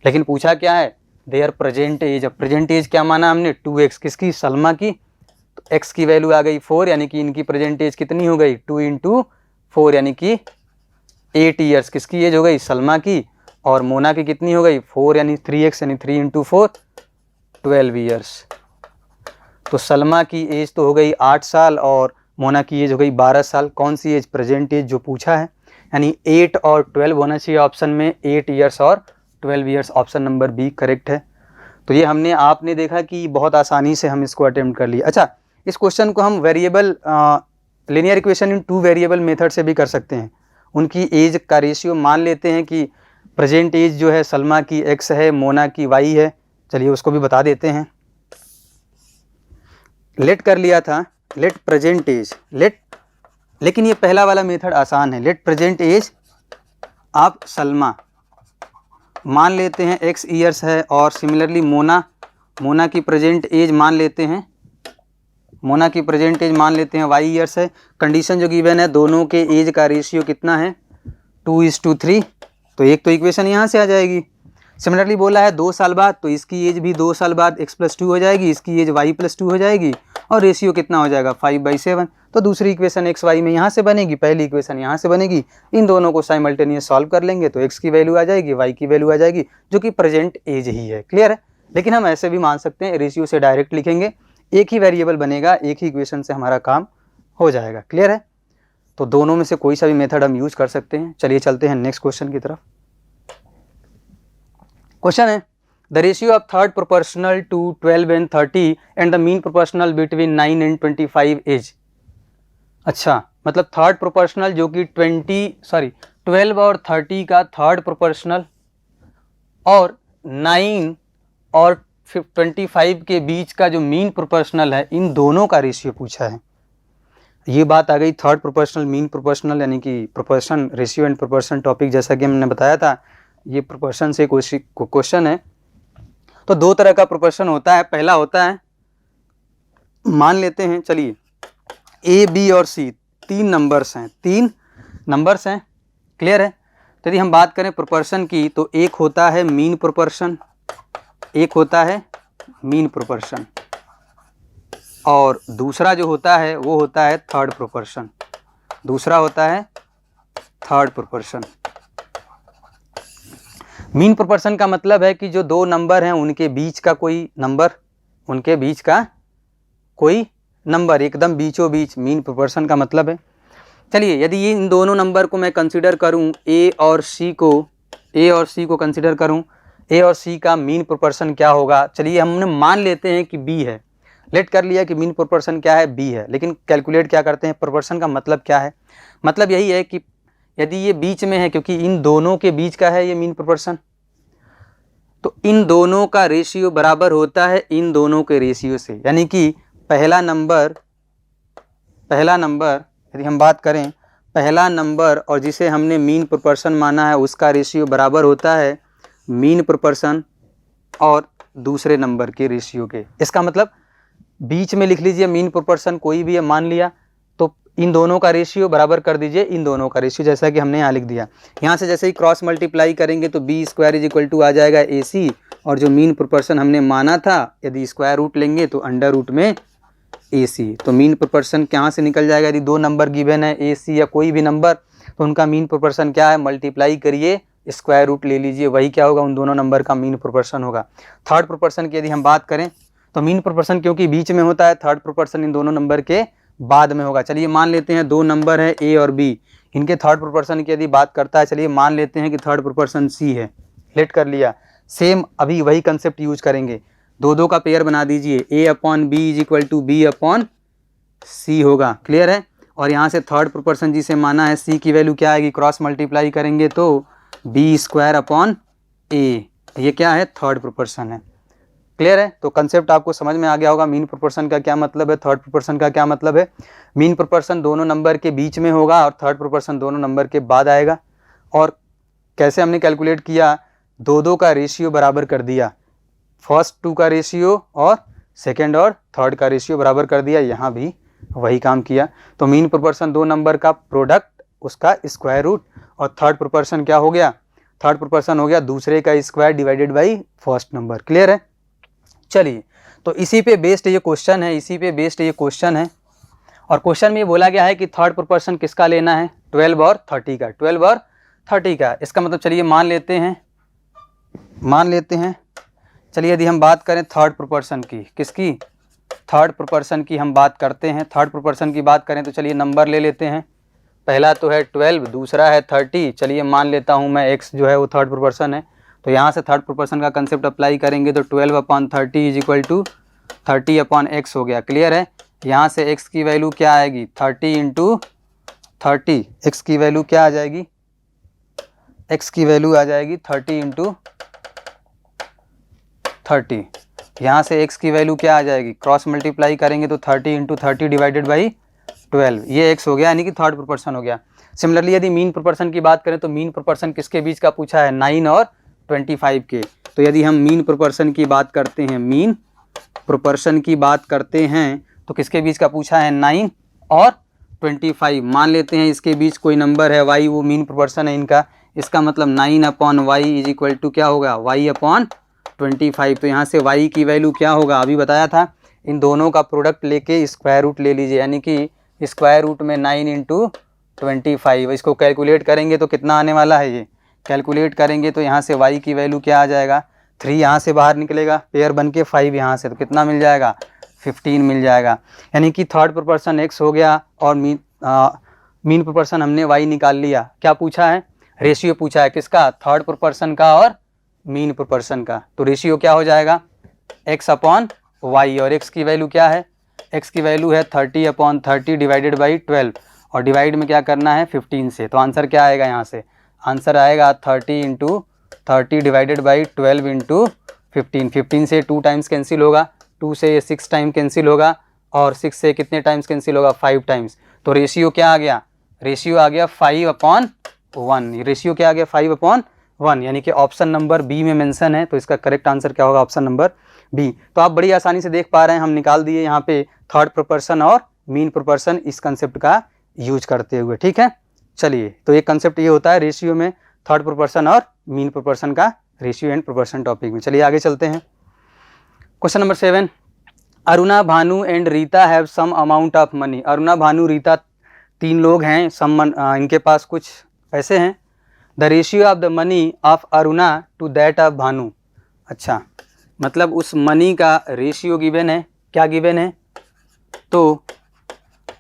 लेकिन पूछा क्या है? Their present age. अब प्रेजेंट एज क्या माना हमने? 2x, किसकी? सलमा की। तो x की वैल्यू आ गई 4, यानी कि इनकी प्रेजेंट एज कितनी हो गई? 2 × 4 यानी कि 8 ईयर्स किसकी एज हो गई? सलमा की। और मोना की कितनी हो गई? 4 यानी 3x यानी 3 × 4 12 ईयर्स। तो सलमा की एज तो हो गई 8 साल और मोना की एज हो गई 12 साल। कौन सी एज? प्रेजेंट एज जो पूछा है, यानी 8 और 12 होना चाहिए ऑप्शन में। 8 ईयर्स और 12 years, option number B correct है। तो ये आपने देखा कि बहुत आसानी से हम इसको अटेम्प्ट कर लिए। अच्छा, इस क्वेश्चन को हम variable linear equation in 2 variable method से भी कर सकते हैं। उनकी एज का रेशियो मान लेते हैं कि प्रेजेंट एज जो है सलमा की x है, मोना की y है। चलिए उसको भी बता देते हैं। लेट कर लिया था, लेट प्रेजेंट एज लेकिन ये पहला वाला मेथड आसान है। Let present age of Salma, मान लेते हैं x ईयर्स है, और सिमिलरली मोना की प्रेजेंट एज मान लेते हैं, y ईयर्स है। कंडीशन जो गिवन है, दोनों के एज का रेशियो कितना है, 2:3, तो एक तो इक्वेशन यहाँ से आ जाएगी। सिमिलरली बोला है 2 साल बाद, तो इसकी एज भी 2 साल बाद x+2 हो जाएगी, इसकी एज y+2 हो जाएगी, और रेशियो कितना हो जाएगा 5/7। तो दूसरी इक्वेशन एक्स वाई में यहाँ से बनेगी, पहली इक्वेशन यहाँ से बनेगी। इन दोनों को साइमल्टेनियस सॉल्व कर लेंगे तो x की वैल्यू आ जाएगी, y की वैल्यू आ जाएगी, जो कि प्रेजेंट एज ही है। क्लियर है। लेकिन हम ऐसे भी मान सकते हैं, रेशियो से डायरेक्ट लिखेंगे, एक ही वेरिएबल बनेगा, एक ही इक्वेशन से हमारा काम हो जाएगा। क्लियर है। तो दोनों में से कोई सा भी मेथड हम यूज कर सकते हैं। चलिए चलते हैं नेक्स्ट क्वेश्चन की तरफ। क्वेश्चन है the ratio of third proportional to 12 and 30 and the mean proportional between 9 and 25 is. अच्छा, मतलब थर्ड प्रोपोर्शनल जो कि 12 और 30 का थर्ड प्रोपोर्शनल, और 9 और 25 के बीच का जो मीन प्रोपोर्शनल है, इन दोनों का रेशियो पूछा है। ये बात आ गई थर्ड प्रोपोर्शनल, मीन प्रोपोर्शनल, यानी कि proportion, ratio and proportion topic, जैसा कि हमने बताया था, ये प्रोपोर्शन से क्वेश्चन है। तो दो तरह का प्रोपोर्शन होता है। पहला होता है, मान लेते हैं, चलिए ए, बी और सी तीन नंबर्स हैं। क्लियर है। तो यदि हम बात करें प्रोपोर्शन की, तो एक होता है मीन प्रोपोर्शन, और दूसरा जो होता है वो होता है थर्ड प्रोपोर्शन। मीन प्रोपोर्शन का मतलब है कि जो दो नंबर हैं उनके बीच का कोई नंबर एकदम बीचों बीच, मीन प्रोपोर्शन का मतलब है। चलिए, यदि ये इन दोनों नंबर को मैं कंसीडर करूं, ए और सी को कंसीडर करूं, ए और सी का मीन प्रोपोर्शन क्या होगा। चलिए, हमने मान लेते हैं कि बी है, लेट कर लिया कि मीन प्रोपोर्शन क्या है, बी है। लेकिन कैलकुलेट क्या करते हैं, प्रोपोर्शन का मतलब क्या है, मतलब यही है कि यदि ये बीच में है, क्योंकि इन दोनों के बीच का है ये मीन प्रोपोर्शन, तो इन दोनों का रेशियो बराबर होता है इन दोनों के रेशियो से। यानी कि पहला नंबर यदि हम बात करें, पहला नंबर और जिसे हमने मीन प्रोपोर्शन माना है, उसका रेशियो बराबर होता है मीन प्रोपोर्शन और दूसरे नंबर के रेशियो के। इसका मतलब बीच में लिख लीजिए मीन प्रोपोर्शन कोई भी है मान लिया, तो इन दोनों का रेशियो बराबर कर दीजिए इन दोनों का रेशियो, जैसा कि हमने यहाँ लिख दिया। यहाँ से जैसे ही क्रॉस मल्टीप्लाई करेंगे तो b² आ जाएगा AC, और जो मीन प्रोपोर्शन हमने माना था, यदि स्क्वायर रूट लेंगे तो अंडर रूट में AC। तो मीन प्रोपोर्शन कहाँ से निकल जाएगा, यदि दो नंबर गिवन है AC या कोई भी नंबर, तो उनका मीन प्रोपोर्शन क्या है, मल्टीप्लाई करिए, स्क्वायर रूट ले लीजिए, वही क्या होगा, उन दोनों नंबर का मीन प्रोपोर्शन होगा। थर्ड प्रोपोर्शन की यदि हम बात करें, तो मीन प्रोपोर्शन क्योंकि बीच में होता है, थर्ड प्रोपोर्शन इन दोनों नंबर के बाद में होगा। चलिए मान लेते हैं दो नंबर है A और B, इनके थर्ड प्रोपोर्शन की यदि बात करता है, चलिए मान लेते हैं कि थर्ड प्रोपोर्शन C है, लेट कर लिया। सेम अभी वही कंसेप्ट यूज करेंगे, दो का पेयर बना दीजिए, A/B = B/C होगा। क्लियर है। और यहाँ से थर्ड प्रोपोर्शन जिसे माना है, C की वैल्यू क्या आएगी, क्रॉस मल्टीप्लाई करेंगे तो B²/A, ये क्या है, थर्ड प्रोपोर्शन है। क्लियर है। तो कंसेप्ट आपको समझ में आ गया होगा, मीन प्रोपोर्शन का क्या मतलब है, थर्ड प्रोपोर्शन का क्या मतलब है। मीन प्रोपोर्शन दोनों नंबर के बीच में होगा और थर्ड प्रोपोर्शन दोनों नंबर के बाद आएगा। और कैसे हमने कैलकुलेट किया, दो का रेशियो बराबर कर दिया, फर्स्ट 2 का रेशियो और सेकेंड और थर्ड का रेशियो बराबर कर दिया, यहाँ भी वही काम किया। तो मीन प्रोपोर्शन दो नंबर का प्रोडक्ट, उसका स्क्वायर रूट, और थर्ड प्रोपोर्शन क्या हो गया, थर्ड प्रोपोर्शन हो गया दूसरे का square divided by first number. Clear है। चलिए, तो इसी पे बेस्ड ये क्वेश्चन है, और क्वेश्चन में ये बोला गया है कि थर्ड प्रोपोर्शन किसका लेना है, 12 और 30 का। इसका मतलब चलिए मान लेते हैं, चलिए यदि हम बात करें थर्ड प्रोपोर्शन की, किसकी, थर्ड प्रोपोर्शन की हम बात करते हैं। थर्ड प्रोपोर्शन की बात करें तो चलिए नंबर ले लेते हैं, पहला तो है 12, दूसरा है 30। चलिए मान लेता हूँ मैं x जो है वो थर्ड प्रोपोर्शन है, तो यहाँ से थर्ड प्रोपोर्शन का कंसेप्ट अप्लाई करेंगे तो 12/30 = 30/x हो गया। क्लियर है। यहाँ से x की वैल्यू क्या आएगी, 30 × 30, x की वैल्यू क्या आ जाएगी, x की वैल्यू आ जाएगी 30 × 30। यहाँ से x की वैल्यू क्या आ जाएगी, क्रॉस मल्टीप्लाई करेंगे तो 30 × 30 डिवाइडेड बाई 12, ये x हो गया, यानी कि थर्ड प्रोपोर्शन हो गया। सिमिलरली यदि मीन प्रोपोर्शन की बात करें तो मीन प्रोपोर्शन किसके बीच का पूछा है, 9 और 25 के। तो यदि हम मीन प्रोपोर्शन की बात करते हैं, मीन प्रोपोर्शन की बात करते हैं तो किसके बीच का पूछा है, 9 और 25। मान लेते हैं इसके बीच कोई नंबर है y, वो मीन प्रोपोर्शन है इनका। इसका मतलब 9/y इज इक्वल टू क्या होगा, y/25। तो यहाँ से y की वैल्यू क्या होगा, अभी बताया था, इन दोनों का प्रोडक्ट लेके स्क्वायर रूट ले लीजिए, यानी कि स्क्वायर रूट में 9 × 25। इसको कैलकुलेट करेंगे तो कितना आने वाला है, ये कैलकुलेट करेंगे तो यहाँ से y की वैल्यू क्या आ जाएगा, 3 यहाँ से बाहर निकलेगा, पेयर बन के 5 यहाँ से, तो कितना मिल जाएगा, 15 मिल जाएगा। यानी कि थर्ड प्रोपोर्शन x हो गया और मीन प्रोपोर्शन हमने y निकाल लिया। क्या पूछा है, रेशियो पूछा है, किसका, थर्ड प्रोपोर्शन का और मीन प्रोपोर्शन का। तो रेशियो क्या हो जाएगा, x/y, और x की वैल्यू क्या है, x की वैल्यू है 30/30 डिवाइडेड बाई 12, और डिवाइड में क्या करना है, 15 से। तो आंसर क्या आएगा, यहाँ से आंसर आएगा 30 × 30 डिवाइडेड बाई 12 × 15। 15 से 2 टाइम्स कैंसिल होगा, 2 से 6 टाइम कैंसिल होगा, और 6 से कितने टाइम्स कैंसिल होगा, 5 टाइम्स। तो रेशियो क्या आ गया, रेशियो आ गया 5/1। रेशियो क्या आ गया, 5/1, यानी कि ऑप्शन नंबर बी में मेंशन है। तो इसका करेक्ट आंसर क्या होगा, ऑप्शन नंबर बी। तो आप बड़ी आसानी से देख पा रहे हैं, हम निकाल दिए यहाँ पे थर्ड प्रोपोर्शन और मीन प्रोपोर्शन इस कंसेप्ट का यूज करते हुए। ठीक है, चलिए, तो एक कंसेप्ट ये होता है रेशियो में, थर्ड प्रोपोर्शन और मीन प्रोपोर्शन का रेशियो एंड प्रोपोर्शन टॉपिक में। चलिए आगे चलते हैं। Question number 7, Aruna, Bhanu and Rita have some amount of money. Aruna, Bhanu, Rita 3 लोग हैं, इनके पास कुछ पैसे हैं। The ratio of the money of Aruna to that of Bhanu. अच्छा, मतलब उस मनी का रेशियो गिवन है, क्या गिवन है, तो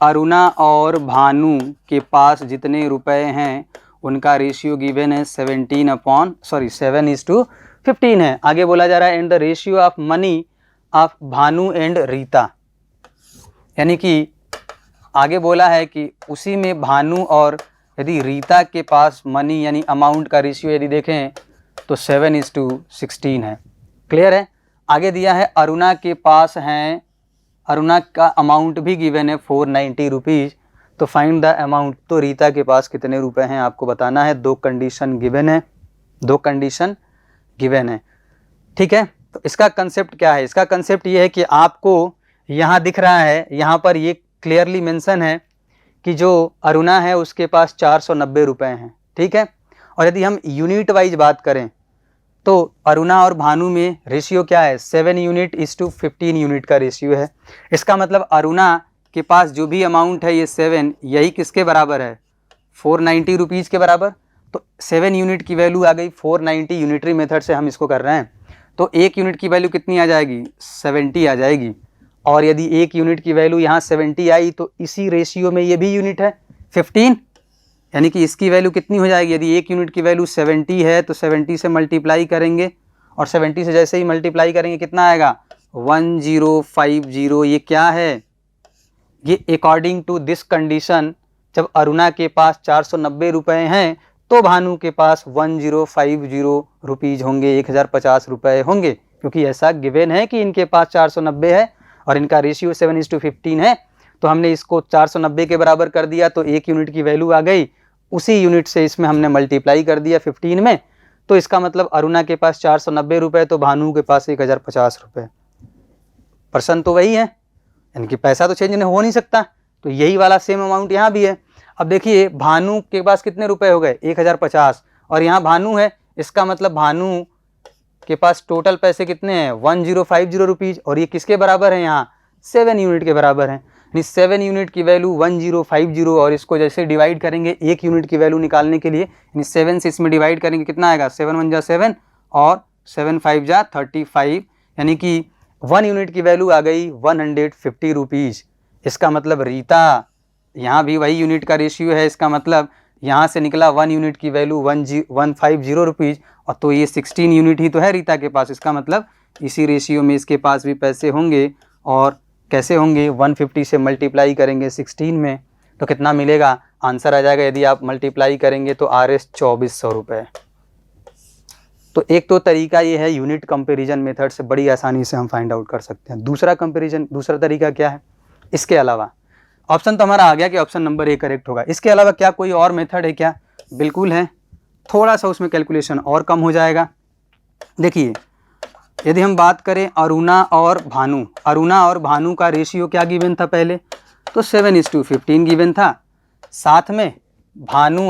अरुणा और भानु के पास जितने रुपए हैं उनका रेशियो गिवन है 7:15 है। आगे बोला जा रहा है and the ratio of money of Bhanu and Rita, यानी कि आगे बोला है कि उसी में भानु और यदि रीता के पास मनी यानी अमाउंट का रेशियो यदि देखें तो 7:16 है। क्लियर है। आगे दिया है अरुणा के पास हैं, अरुणा का अमाउंट भी गिवन है 490 रुपीज़, तो फाइंड द अमाउंट। तो रीता के पास कितने रुपए हैं आपको बताना है। 2 कंडीशन गिवन है, 2 कंडीशन गिवन है। ठीक है, तो इसका कंसेप्ट क्या है, इसका कंसेप्ट ये है कि आपको यहाँ दिख रहा है, यहाँ पर ये क्लियरली मेंशन है कि जो अरुणा है उसके पास 490 रुपए हैं। ठीक है, और यदि हम यूनिट वाइज बात करें तो अरुणा और भानु में रेशियो क्या है, 7 यूनिट इस टू 15 यूनिट का रेशियो है। इसका मतलब अरुणा के पास जो भी अमाउंट है ये 7, यही किसके बराबर है, 490 रुपीज़ के बराबर। तो 7 यूनिट की वैल्यू आ गई 490, यूनिटरी मेथड से हम इसको कर रहे हैं। तो 1 यूनिट की वैल्यू कितनी आ जाएगी, 70 आ जाएगी। और यदि 1 यूनिट की वैल्यू यहाँ 70 आई तो इसी रेशियो में ये भी यूनिट है 15, यानी कि इसकी वैल्यू कितनी हो जाएगी, यदि 1 यूनिट की वैल्यू 70 है तो 70 से मल्टीप्लाई करेंगे, और 70 से जैसे ही मल्टीप्लाई करेंगे कितना आएगा, 1050। ये क्या है, ये अकॉर्डिंग टू दिस कंडीशन जब अरुणा के पास 490 रुपए हैं तो भानु के पास 1050 रुपीज़ होंगे, 1050 रुपए होंगे, क्योंकि ऐसा गिवन है कि इनके पास 490 है और इनका रेशियो 7:15 है। तो हमने इसको 490 के बराबर कर दिया, तो 1 यूनिट की वैल्यू आ गई, उसी यूनिट से इसमें हमने मल्टीप्लाई कर दिया 15 में। तो इसका मतलब अरुणा के पास 490 रुपये तो भानु के पास 1050 रुपये। पर्सन तो वही है, यानी कि पैसा तो चेंज हो नहीं सकता, तो यही वाला सेम अमाउंट यहाँ भी है। अब देखिए भानु के पास कितने रुपए हो गए, 1050, और यहाँ भानु है, इसका मतलब भानु के पास टोटल पैसे कितने हैं, 1050 रुपीज़, और ये किसके बराबर है, यहाँ 7 यूनिट के बराबर है। यानी 7 यूनिट की वैल्यू 1050, और इसको जैसे डिवाइड करेंगे 1 यूनिट की वैल्यू निकालने के लिए, यानी 7 से इसमें डिवाइड करेंगे कितना आएगा, 7 × 1 = 7 और 7 × 5 = 35, यानी कि 1 यूनिट की वैल्यू आ गई 150 रुपीज़। इसका मतलब रीता, यहाँ भी वही यूनिट का रेशियो है, इसका मतलब यहाँ से निकला 1 यूनिट की वैल्यू 150 रुपीज़, और तो ये 16 यूनिट ही तो है रीता के पास। इसका मतलब इसी रेशियो में इसके पास भी पैसे होंगे, और कैसे होंगे, 150 से मल्टीप्लाई करेंगे 16 में तो कितना मिलेगा, आंसर आ जाएगा, यदि आप मल्टीप्लाई करेंगे तो RS 2400 रुपये। तो एक तो तरीका ये है, यूनिट कंपैरिजन मेथड से बड़ी आसानी से हम फाइंड आउट कर सकते हैं। दूसरा कंपैरिजन, दूसरा तरीका क्या है इसके अलावा, ऑप्शन तो हमारा आ गया कि ऑप्शन नंबर ए करेक्ट होगा। इसके अलावा क्या कोई और मेथड है क्या? बिल्कुल है, थोड़ा सा उसमें कैलकुलेशन और कम हो जाएगा। देखिए, यदि हम बात करें अरुणा और भानु का रेशियो क्या गिवन था पहले, तो 7:15 गिवन था। साथ में भानु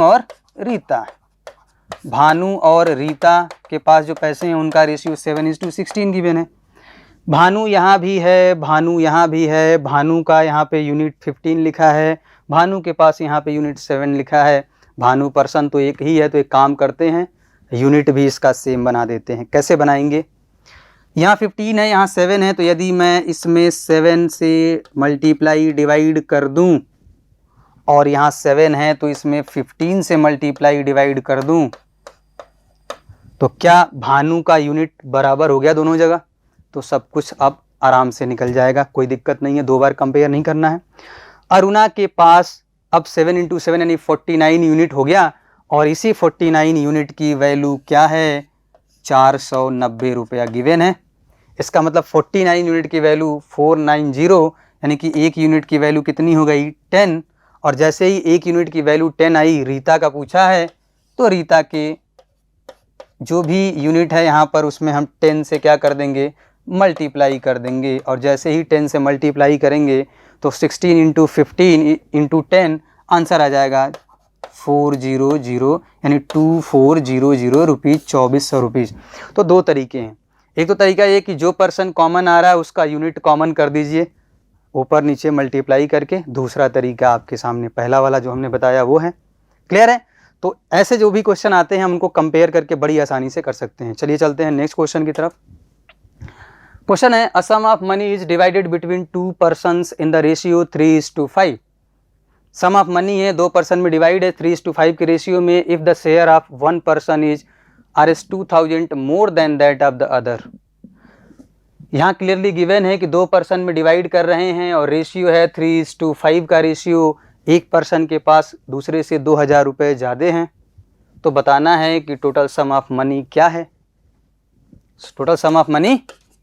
और रीता के पास जो पैसे हैं उनका रेशियो 7:16 गिवन है। भानु यहाँ भी है, भानु का यहाँ पे यूनिट 15 लिखा है, भानु के पास यहाँ पे यूनिट 7 लिखा है। भानु पर्सन तो एक ही है, तो एक काम करते हैं, यूनिट भी इसका सेम बना देते हैं। कैसे बनाएंगे? यहाँ 15 है, यहाँ 7 है, तो यदि मैं इसमें 7 से मल्टीप्लाई डिवाइड कर दूं और यहाँ 7 है तो इसमें 15 से मल्टीप्लाई डिवाइड कर दूं, तो क्या भानु का यूनिट बराबर हो गया दोनों जगह? तो सब कुछ अब आराम से निकल जाएगा, कोई दिक्कत नहीं है, दो बार कंपेयर नहीं करना है। अरुणा के पास अब 7 × 7 यानी 49 यूनिट हो गया, और इसी 49 यूनिट की वैल्यू क्या है? 490 रुपया गिवन है। इसका मतलब 49 यूनिट की वैल्यू 490, यानी कि एक यूनिट की वैल्यू कितनी हो गई? 10। और जैसे ही एक यूनिट की वैल्यू 10 आई, रीता का पूछा है, तो रीता के जो भी यूनिट है यहाँ पर उसमें हम 10 से क्या कर देंगे? मल्टीप्लाई कर देंगे। और जैसे ही 10 से मल्टीप्लाई करेंगे तो 16 × 15 × 10 आंसर आ जाएगा 400, यानी 2400 रुपीज़, 2400 रुपीज़। तो दो तरीके हैं, एक तो तरीका ये कि जो पर्सन कॉमन आ रहा है उसका यूनिट कॉमन कर दीजिए ऊपर नीचे मल्टीप्लाई करके। दूसरा तरीका आपके सामने पहला वाला जो हमने बताया वो है। क्लियर है? तो ऐसे जो भी क्वेश्चन आते हैं हम उनको कंपेयर करके बड़ी आसानी से कर सकते हैं। चलिए चलते हैं नेक्स्ट क्वेश्चन की तरफ। क्वेश्चन है, a sum of money is divided between 2 persons in the ratio 3:5। Sum of money है, 2 पर्सन में डिवाइड है 3:5 के रेशियो में। If the share of 1 person is Rs 2000 more than that of the other. यहाँ clearly given है कि 2 person में divide कर रहे हैं और रेशियो है 3:5 का रेशियो। एक पर्सन के पास दूसरे से 2000 रुपये ज़्यादा हैं, तो बताना है कि टोटल सम ऑफ मनी क्या है। टोटल सम ऑफ मनी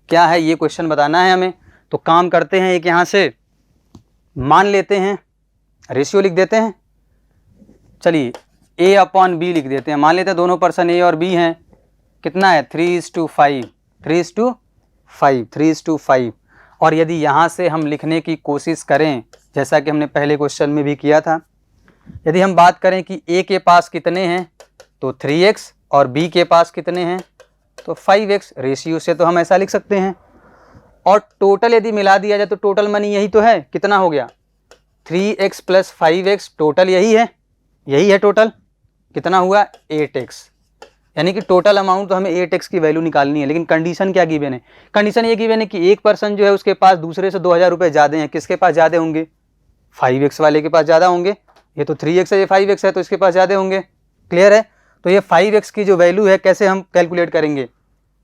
क्या है, ये क्वेश्चन बताना है हमें। तो काम करते हैं, एक यहाँ से मान लेते हैं, रेशियो लिख देते हैं। चलिए A/B लिख देते हैं। मान लेते हैं दोनों पर्सन A और B हैं, कितना है? 3:5। और यदि यहाँ से हम लिखने की कोशिश करें, जैसा कि हमने पहले क्वेश्चन में भी किया था, यदि हम बात करें कि A के पास कितने हैं तो 3x और B के पास कितने हैं तो 5x। रेशियो से तो हम ऐसा लिख सकते हैं। और टोटल यदि मिला दिया जाए तो टोटल मनी यही तो है, कितना हो गया? 3x + 5x, टोटल यही है टोटल। कितना हुआ? 8x। यानी कि टोटल अमाउंट तो हमें 8x की वैल्यू निकालनी है। लेकिन कंडीशन क्या गिवन है? कंडीशन ये गिवन है कि एक पर्सन जो है उसके पास दूसरे से 2000 रुपये ज़्यादा हैं। किसके पास ज़्यादा होंगे? 5x वाले के पास ज़्यादा होंगे। ये तो 3x है, ये 5x है, तो इसके पास ज़्यादा होंगे। क्लियर है? तो ये 5x की जो वैल्यू है कैसे हम कैलकुलेट करेंगे?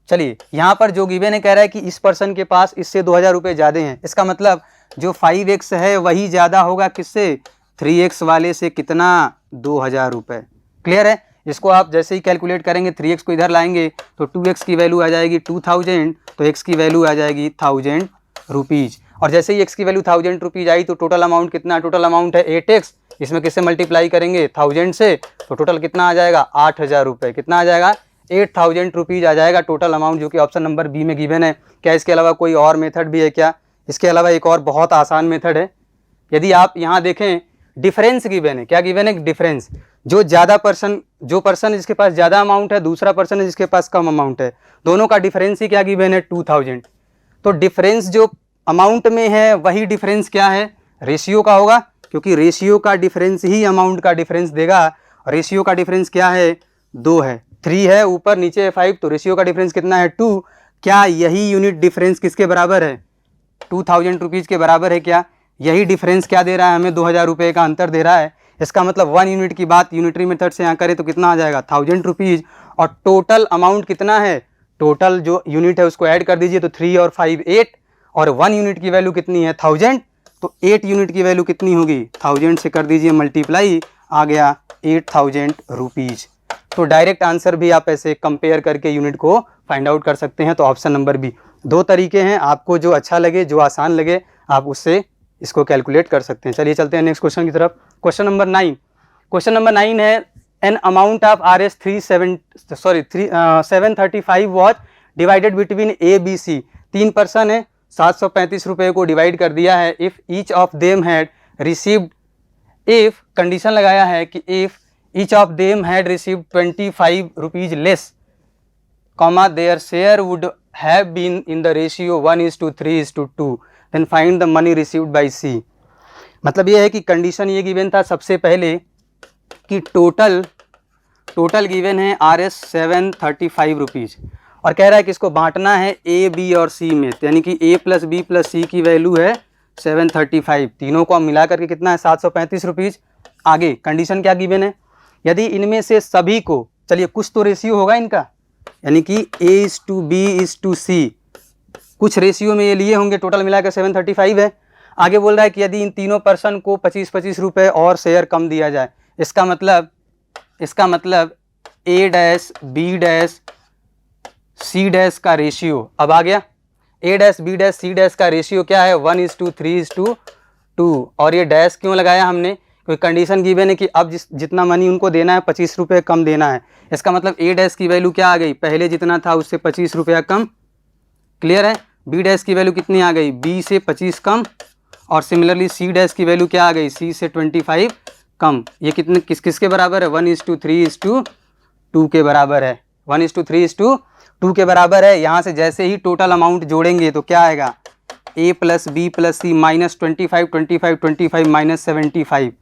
चलिए, यहाँ पर जो गिवन है कह रहा है कि इस पर्सन के पास इससे 2000 रुपये ज़्यादा हैं। इसका मतलब जो 5x है वही ज़्यादा होगा किससे? 3x वाले से। कितना? 2000 रुपये। क्लियर है? इसको आप जैसे ही कैलकुलेट करेंगे, 3x को इधर लाएंगे तो 2x की वैल्यू आ जाएगी 2000, तो x की वैल्यू आ जाएगी 1000 रुपीज़। और जैसे ही x की वैल्यू 1000 रुपीज़ आई तो टोटल अमाउंट कितना? टोटल अमाउंट है 8x। इसमें किससे मल्टीप्लाई करेंगे? 1000 से, तो टोटल कितना आ जाएगा? 8000 रुपये। कितना आ जाएगा? 8000 रुपीज़ आ जाएगा टोटल अमाउंट, जो कि ऑप्शन नंबर बी में गिवन है। क्या इसके अलावा कोई और मेथड भी है क्या? इसके अलावा एक और बहुत आसान मेथड है। यदि आप यहाँ देखें, डिफरेंस गिवन है। क्या गिवन है? डिफरेंस। जो पर्सन जिसके पास ज़्यादा अमाउंट है, दूसरा पर्सन है जिसके पास कम अमाउंट है, दोनों का डिफरेंस ही क्या गिवन है? 2000। तो डिफरेंस जो अमाउंट में है वही डिफरेंस क्या है? रेशियो का होगा, क्योंकि रेशियो का डिफरेंस ही अमाउंट का डिफरेंस देगा। रेशियो का डिफरेंस क्या है? 2 है, 3 है, ऊपर नीचे 5, तो रेशियो का डिफरेंस कितना है? 2। क्या यही यूनिट डिफरेंस किसके बराबर है? 2000 रुपीज़ के बराबर है। क्या यही डिफरेंस क्या दे रहा है हमें? 2000 रुपये का अंतर दे रहा है। इसका मतलब 1 यूनिट की बात यूनिटरी मेथड से यहाँ करें तो कितना आ जाएगा? 1000 रुपीज़। और टोटल अमाउंट कितना है? टोटल जो यूनिट है उसको ऐड कर दीजिए, तो 3 और 5 8, और 1 यूनिट की वैल्यू कितनी है? 1000। तो 8 यूनिट की वैल्यू कितनी होगी? 1000 से कर दीजिए मल्टीप्लाई, आ गया 8000 रुपीज़। तो डायरेक्ट आंसर भी आप ऐसे कंपेयर करके यूनिट को फाइंड आउट कर सकते हैं। तो ऑप्शन नंबर बी। दो तरीके हैं, आपको जो अच्छा लगे, जो आसान लगे, आप उससे इसको कैलकुलेट कर सकते हैं। चलिए चलते हैं नेक्स्ट क्वेश्चन की तरफ। Question number 9। क्वेश्चन नंबर 9 है an amount of RS 735 watch divided between A B C. 3 person है, 735 रुपये को डिवाइड कर दिया है। If each of them had received, if condition लगाया है कि if each of them had received 25 rupees less, comma their share would have been in the ratio 1:3:2, then find the money received by C. मतलब ये है कि condition ये given था सबसे पहले कि टोटल गिवन है RS 735 रुपीज़, और कह रहा है कि इसको बांटना है A, B और C में, यानी कि A + B + C की वैल्यू है 735। तीनों को हम मिला करके कितना है 735 रुपीज़। आगे कंडीशन क्या गिवन है, यदि इनमें से सभी को, चलिए कुछ तो रेशियो होगा इनका, यानी कि A:B:C, कुछ रेशियो में ये लिए होंगे, टोटल मिलाकर 735 है। आगे बोल रहा है कि यदि इन तीनों पर्सन को 25-25 रुपये और शेयर कम दिया जाए, इसका मतलब A dash B dash C dash का रेशियो अब आ गया। A dash B dash C dash का रेशियो क्या है 1:3:2। और ये डैश क्यों लगाया हमने, कोई कंडीशन गिवन है कि अब जितना मनी उनको देना है 25 रुपये कम देना है। इसका मतलब A डैश की वैल्यू क्या आ गई, पहले जितना था उससे 25 रुपया कम। क्लियर है। B डैश की वैल्यू कितनी आ गई, B से 25 कम। और सिमिलरली C डैश की वैल्यू क्या आ गई, C से 25 कम। ये कितने किसके बराबर है 1:3:2 के बराबर है, 1:3:2 के बराबर है। यहाँ से जैसे ही टोटल अमाउंट जोड़ेंगे तो क्या आएगा, A + B + C -25 25 25 -75।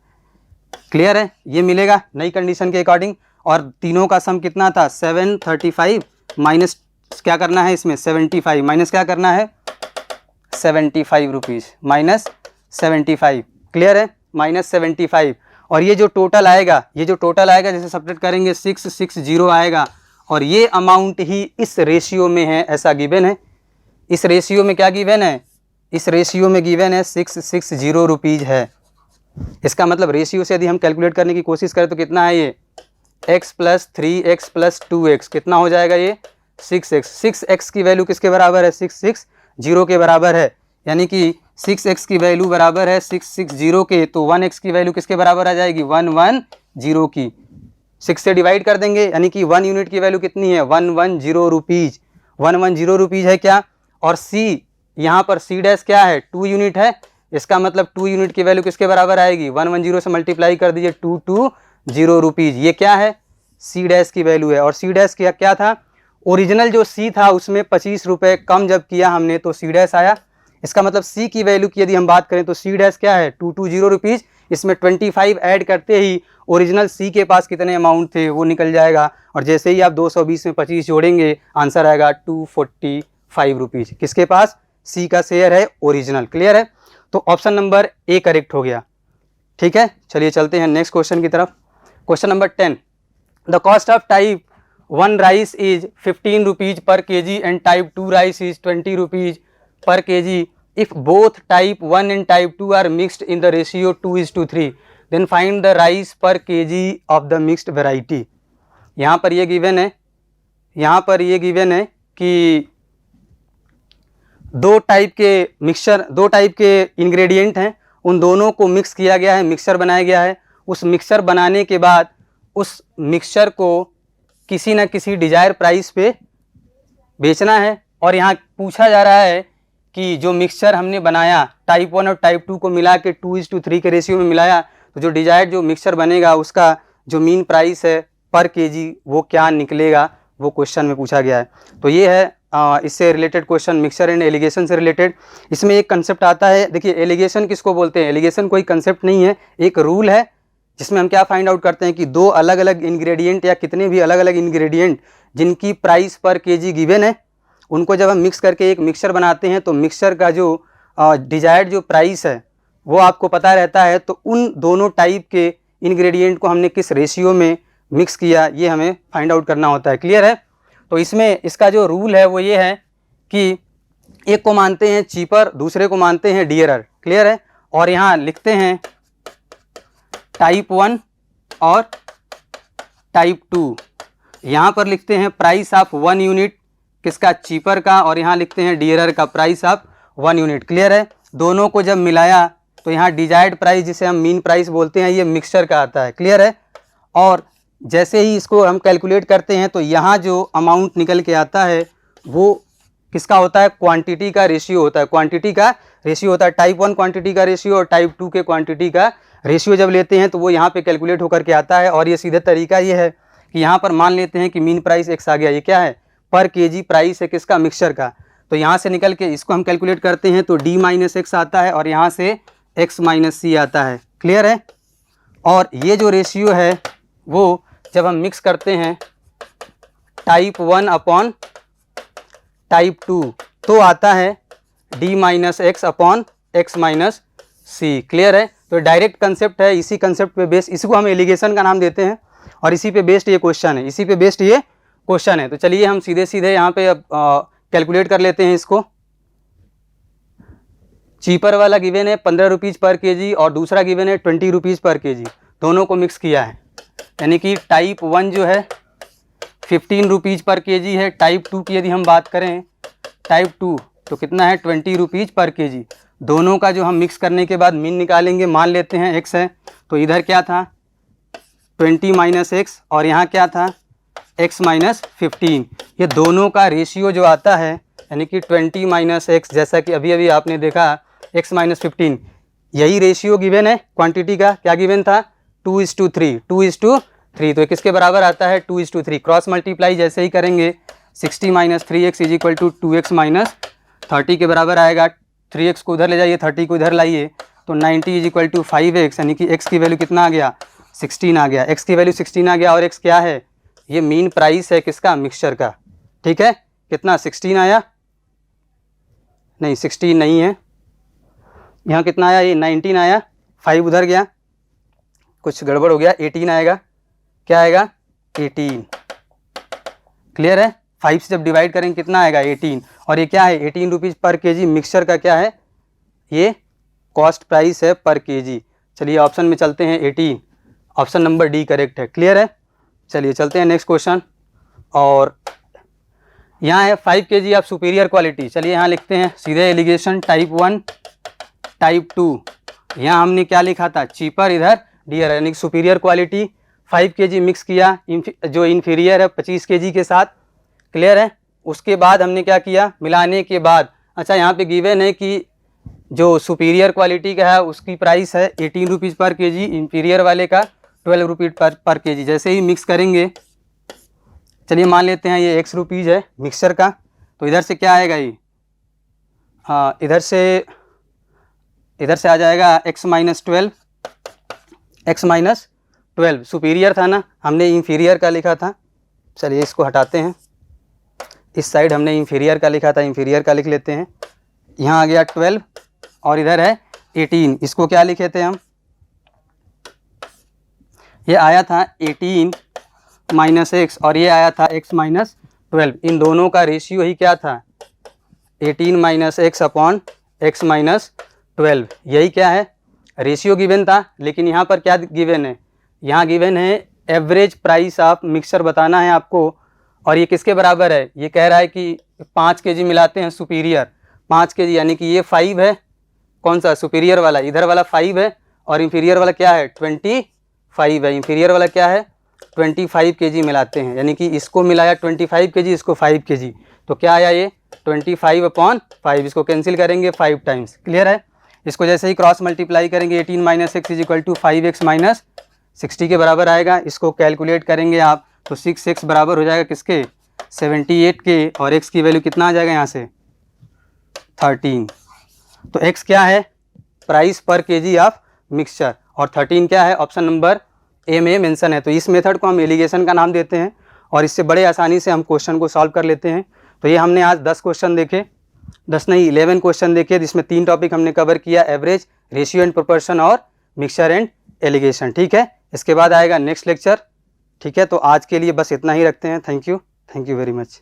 क्लियर है, ये मिलेगा नई कंडीशन के अकॉर्डिंग। और तीनों का सम कितना था 735 माइनस क्या करना है इसमें 75, माइनस क्या करना है 75 रुपीज़, -75। क्लियर है, -75। और ये जो टोटल आएगा जैसे सब्ट्रैक्ट करेंगे 660 आएगा। और ये अमाउंट ही इस रेशियो में है, ऐसा गिवन है। इस रेशियो में क्या गिवन है, इस रेशियो में गिवन है 660 रुपीज़ है। इसका मतलब रेशियो से यदि हम कैलकुलेट करने की कोशिश करें तो कितना है ये x + 3x + 2x, कितना हो जाएगा ये 6x। 6x की वैल्यू किसके बराबर है 660 के बराबर है, यानी कि 6x की वैल्यू बराबर है 660 के, तो 1x की वैल्यू किसके बराबर आ जाएगी 110 की। 6 से डिवाइड कर देंगे, यानी कि 1 यूनिट की वैल्यू कितनी है 110 रुपीज़। 110 रुपीज़ है क्या। और C, यहाँ पर C डैश क्या है 2 यूनिट है। इसका मतलब 2 यूनिट की वैल्यू किसके बराबर आएगी 110 से मल्टीप्लाई कर दीजिए 220 रुपीज़। ये क्या है C डैश की वैल्यू है। और C डैश क्या था, ओरिजिनल जो C था उसमें 25 रुपये कम जब किया हमने तो C डैश आया। इसका मतलब C की वैल्यू की यदि हम बात करें तो C डैश क्या है 220 रुपीज़। इसमें 25 ऐड करते ही ओरिजिनल C के पास कितने अमाउंट थे वो निकल जाएगा। और जैसे ही आप 220 में 25 जोड़ेंगे आंसर आएगा 245 रुपीज़। किसके पास, C का शेयर है ओरिजिनल। क्लियर है, तो ऑप्शन नंबर A करेक्ट हो गया। ठीक है, चलिए चलते हैं नेक्स्ट क्वेश्चन की तरफ। Question number 10, the cost of type 1 rice is 15 rupees पर kg and type 2 rice is 20 rupees पर kg। If both type 1 and type 2 are mixed in the ratio 2:3, then find the rice per kg of the mixed variety। यहाँ पर ये given है कि दो type के ingredient हैं, उन दोनों को मिक्स किया गया है, मिक्सचर बनाया गया है। उस मिक्सचर बनाने के बाद उस मिक्सचर को किसी न किसी डिजायर प्राइस पे बेचना है। और यहाँ पूछा जा रहा है कि जो मिक्सचर हमने बनाया टाइप 1 और टाइप 2 को मिला के 2:3 के रेशियो में मिलाया, तो जो डिजायर्ड जो मिक्सचर बनेगा उसका जो मीन प्राइस है पर केजी वो क्या निकलेगा, वो क्वेश्चन में पूछा गया है। तो ये है इससे related question, mixture and allegation से रिलेटेड। इसमें एक कंसेप्ट आता है, देखिए एलिगेशन किसको बोलते हैं, एलिगेशन कोई कंसेप्ट नहीं है, एक रूल है जिसमें हम क्या फाइंड आउट करते हैं कि दो अलग अलग इंग्रेडिएंट या कितने भी अलग अलग इंग्रेडिएंट जिनकी प्राइस पर केजी गिवन है, उनको जब हम मिक्स करके एक मिक्सचर बनाते हैं तो मिक्सचर का जो डिजायर्ड जो प्राइस है वो आपको पता रहता है। तो उन दोनों टाइप के इंग्रेडिएंट को हमने किस रेशियो में मिक्स किया ये हमें फाइंड आउट करना होता है। क्लियर है, तो इसमें इसका जो रूल है वो ये है कि एक को मानते हैं चीपर, दूसरे को मानते हैं डियरर। क्लियर है, और यहाँ लिखते हैं टाइप 1 और टाइप 2, यहाँ पर लिखते हैं प्राइस ऑफ 1 यूनिट किसका, चीपर का, और यहाँ लिखते हैं डियरर का प्राइस ऑफ 1 यूनिट। क्लियर है, दोनों को जब मिलाया तो यहाँ डिजायर्ड प्राइस जिसे हम मीन प्राइस बोलते हैं ये मिक्सचर का आता है, क्लियर है। और जैसे ही इसको हम कैलकुलेट करते हैं तो यहाँ जो अमाउंट निकल के आता है वो किसका होता है, क्वांटिटी का रेशियो होता है, क्वांटिटी का रेशियो होता है। टाइप 1 क्वांटिटी का रेशियो और टाइप 2 के क्वांटिटी का रेशियो जब लेते हैं तो वो यहाँ पे कैलकुलेट होकर के आता है। और ये सीधा तरीका ये है कि यहाँ पर मान लेते हैं कि मीन प्राइस एक्स आ गया, ये क्या है, पर केजी प्राइस है किसका, मिक्सचर का। तो यहाँ से निकल के इसको हम कैलकुलेट करते हैं तो डी माइनस एक्स आता है और यहाँ से एक्स माइनस सी आता है, क्लियर है। और ये जो रेशियो है वो जब हम मिक्स करते हैं टाइप 1 अपॉन टाइप 2 तो आता है D minus X upon X minus C, clear है। तो डायरेक्ट कंसेप्ट है, इसी कंसेप्ट पे बेस्ड, इसी को हम एलिगेशन का नाम देते हैं और इसी पे बेस्ड ये क्वेश्चन है, इसी पे बेस्ड ये क्वेश्चन है। तो चलिए हम सीधे सीधे यहाँ पे कैलकुलेट कर लेते हैं इसको। चीपर वाला गिवन है 15 रुपीज़ पर केजी और दूसरा गिवन है 20 रुपीज़ पर केजी, दोनों को मिक्स किया है। यानी कि टाइप 1 जो है 15 रुपीज़ पर केजी है, टाइप 2 की यदि हम बात करें टाइप 2 तो कितना है 20 रुपीज़ पर केजी। दोनों का जो हम मिक्स करने के बाद मीन निकालेंगे, मान लेते हैं एक्स है तो इधर क्या था 20 माइनस एक्स और यहाँ क्या था एक्स माइनस 15। ये दोनों का रेशियो जो आता है यानी कि 20 माइनस एक्स, जैसा कि अभी अभी आपने देखा एक्स माइनस 15, यही रेशियो गिवन है क्वांटिटी का, क्या गिवन था 2:3, 2:3। तो किसके बराबर आता है 2:3। क्रॉस मल्टीप्लाई जैसे ही करेंगे 60 minus 3x is equal to 2x minus 30 के बराबर आएगा। 3x को उधर ले जाइए, 30 को इधर लाइए तो 90 इज इक्वल टू 5x, यानी कि x की वैल्यू कितना आ गया 16 आ गया, x की वैल्यू 16 आ गया। और x क्या है, ये मीन प्राइस है किसका, मिक्सचर का, ठीक है। कितना 16 आया, नहीं 16 नहीं है, यहाँ कितना आया, ये 19 आया, 5 उधर गया, कुछ गड़बड़ हो गया, 18 आएगा। क्या आएगा 18, क्लियर है। 5 से जब डिवाइड करेंगे कितना आएगा 18, और ये क्या है 18 रुपीज़ पर केजी, मिक्सचर का क्या है, ये कॉस्ट प्राइस है पर केजी। चलिए ऑप्शन में चलते हैं 18, ऑप्शन नंबर डी करेक्ट है, क्लियर है। चलिए चलते हैं नेक्स्ट क्वेश्चन। और यहाँ है 5 केजी ऑफ सुपीरियर क्वालिटी। चलिए यहाँ लिखते हैं सीधे एलिगेशन टाइप 1 टाइप 2। यहाँ हमने क्या लिखा था, चीपर, इधर डियर, यानी सुपीरियर क्वालिटी। 5 केजी मिक्स किया जो इन्फीरियर है 25 केजी के साथ, क्लियर है। उसके बाद हमने क्या किया, मिलाने के बाद, अच्छा यहाँ पे गिवन है कि जो सुपीरियर क्वालिटी का है उसकी प्राइस है 18 रुपीज़ पर केजी, इंफीरियर वाले का 12 रुपीज़ पर केजी। जैसे ही मिक्स करेंगे, चलिए मान लेते हैं ये x रुपीज़ है मिक्सचर का, तो इधर से क्या आएगा ये, इधर से आ जाएगा x minus 12, x minus 12 superior था ना, हमने इंफीरियर का लिखा था। चलिए इसको हटाते हैं, इस साइड हमने इंफीरियर का लिखा था, इंफीरियर का लिख लेते हैं। यहाँ आ गया 12 और इधर है 18, इसको क्या लिखे थे हम, ये आया था 18 माइनस एक्स और ये आया था x माइनस 12। इन दोनों का रेशियो ही क्या था 18 minus X upon X minus 12, यही क्या है रेशियो गिवन था। लेकिन यहाँ पर क्या गिवन है, यहाँ गिवन है एवरेज प्राइस ऑफ मिक्सचर बताना है आपको। और ये किसके बराबर है, ये कह रहा है कि 5 केजी मिलाते हैं सुपीरियर, 5 केजी, यानी कि ये 5 है, कौन सा सुपीरियर वाला, इधर वाला 5 है और इंफीरियर वाला क्या है 25 है, इंफीरियर वाला क्या है 25 केजी मिलाते हैं, यानी कि इसको मिलाया 25 केजी, इसको 5 केजी, तो क्या आया ये 25/5, इसको कैंसिल करेंगे 5 टाइम्स, क्लियर है। इसको जैसे ही क्रॉस मल्टीप्लाई करेंगे 18 minus x is equal to 5x minus 60 के बराबर आएगा। इसको कैलकुलेट करेंगे आप तो 6x बराबर हो जाएगा किसके 78 के, और x की वैल्यू कितना आ जाएगा यहाँ से 13। तो x क्या है प्राइस पर केजी ऑफ मिक्सचर, और 13 क्या है ऑप्शन नंबर ए में मेंशन है। तो इस मेथड को हम एलिगेशन का नाम देते हैं और इससे बड़े आसानी से हम क्वेश्चन को सॉल्व कर लेते हैं। तो ये हमने आज 10 क्वेश्चन देखे, 10 नहीं 11 क्वेश्चन देखे, जिसमें 3 टॉपिक हमने कवर किया, एवरेज, रेशियो एंड प्रोपोर्शन और मिक्सचर एंड एलिगेशन, ठीक है। इसके बाद आएगा नेक्स्ट लेक्चर, ठीक है। तो आज के लिए बस इतना ही रखते हैं। Thank you very much.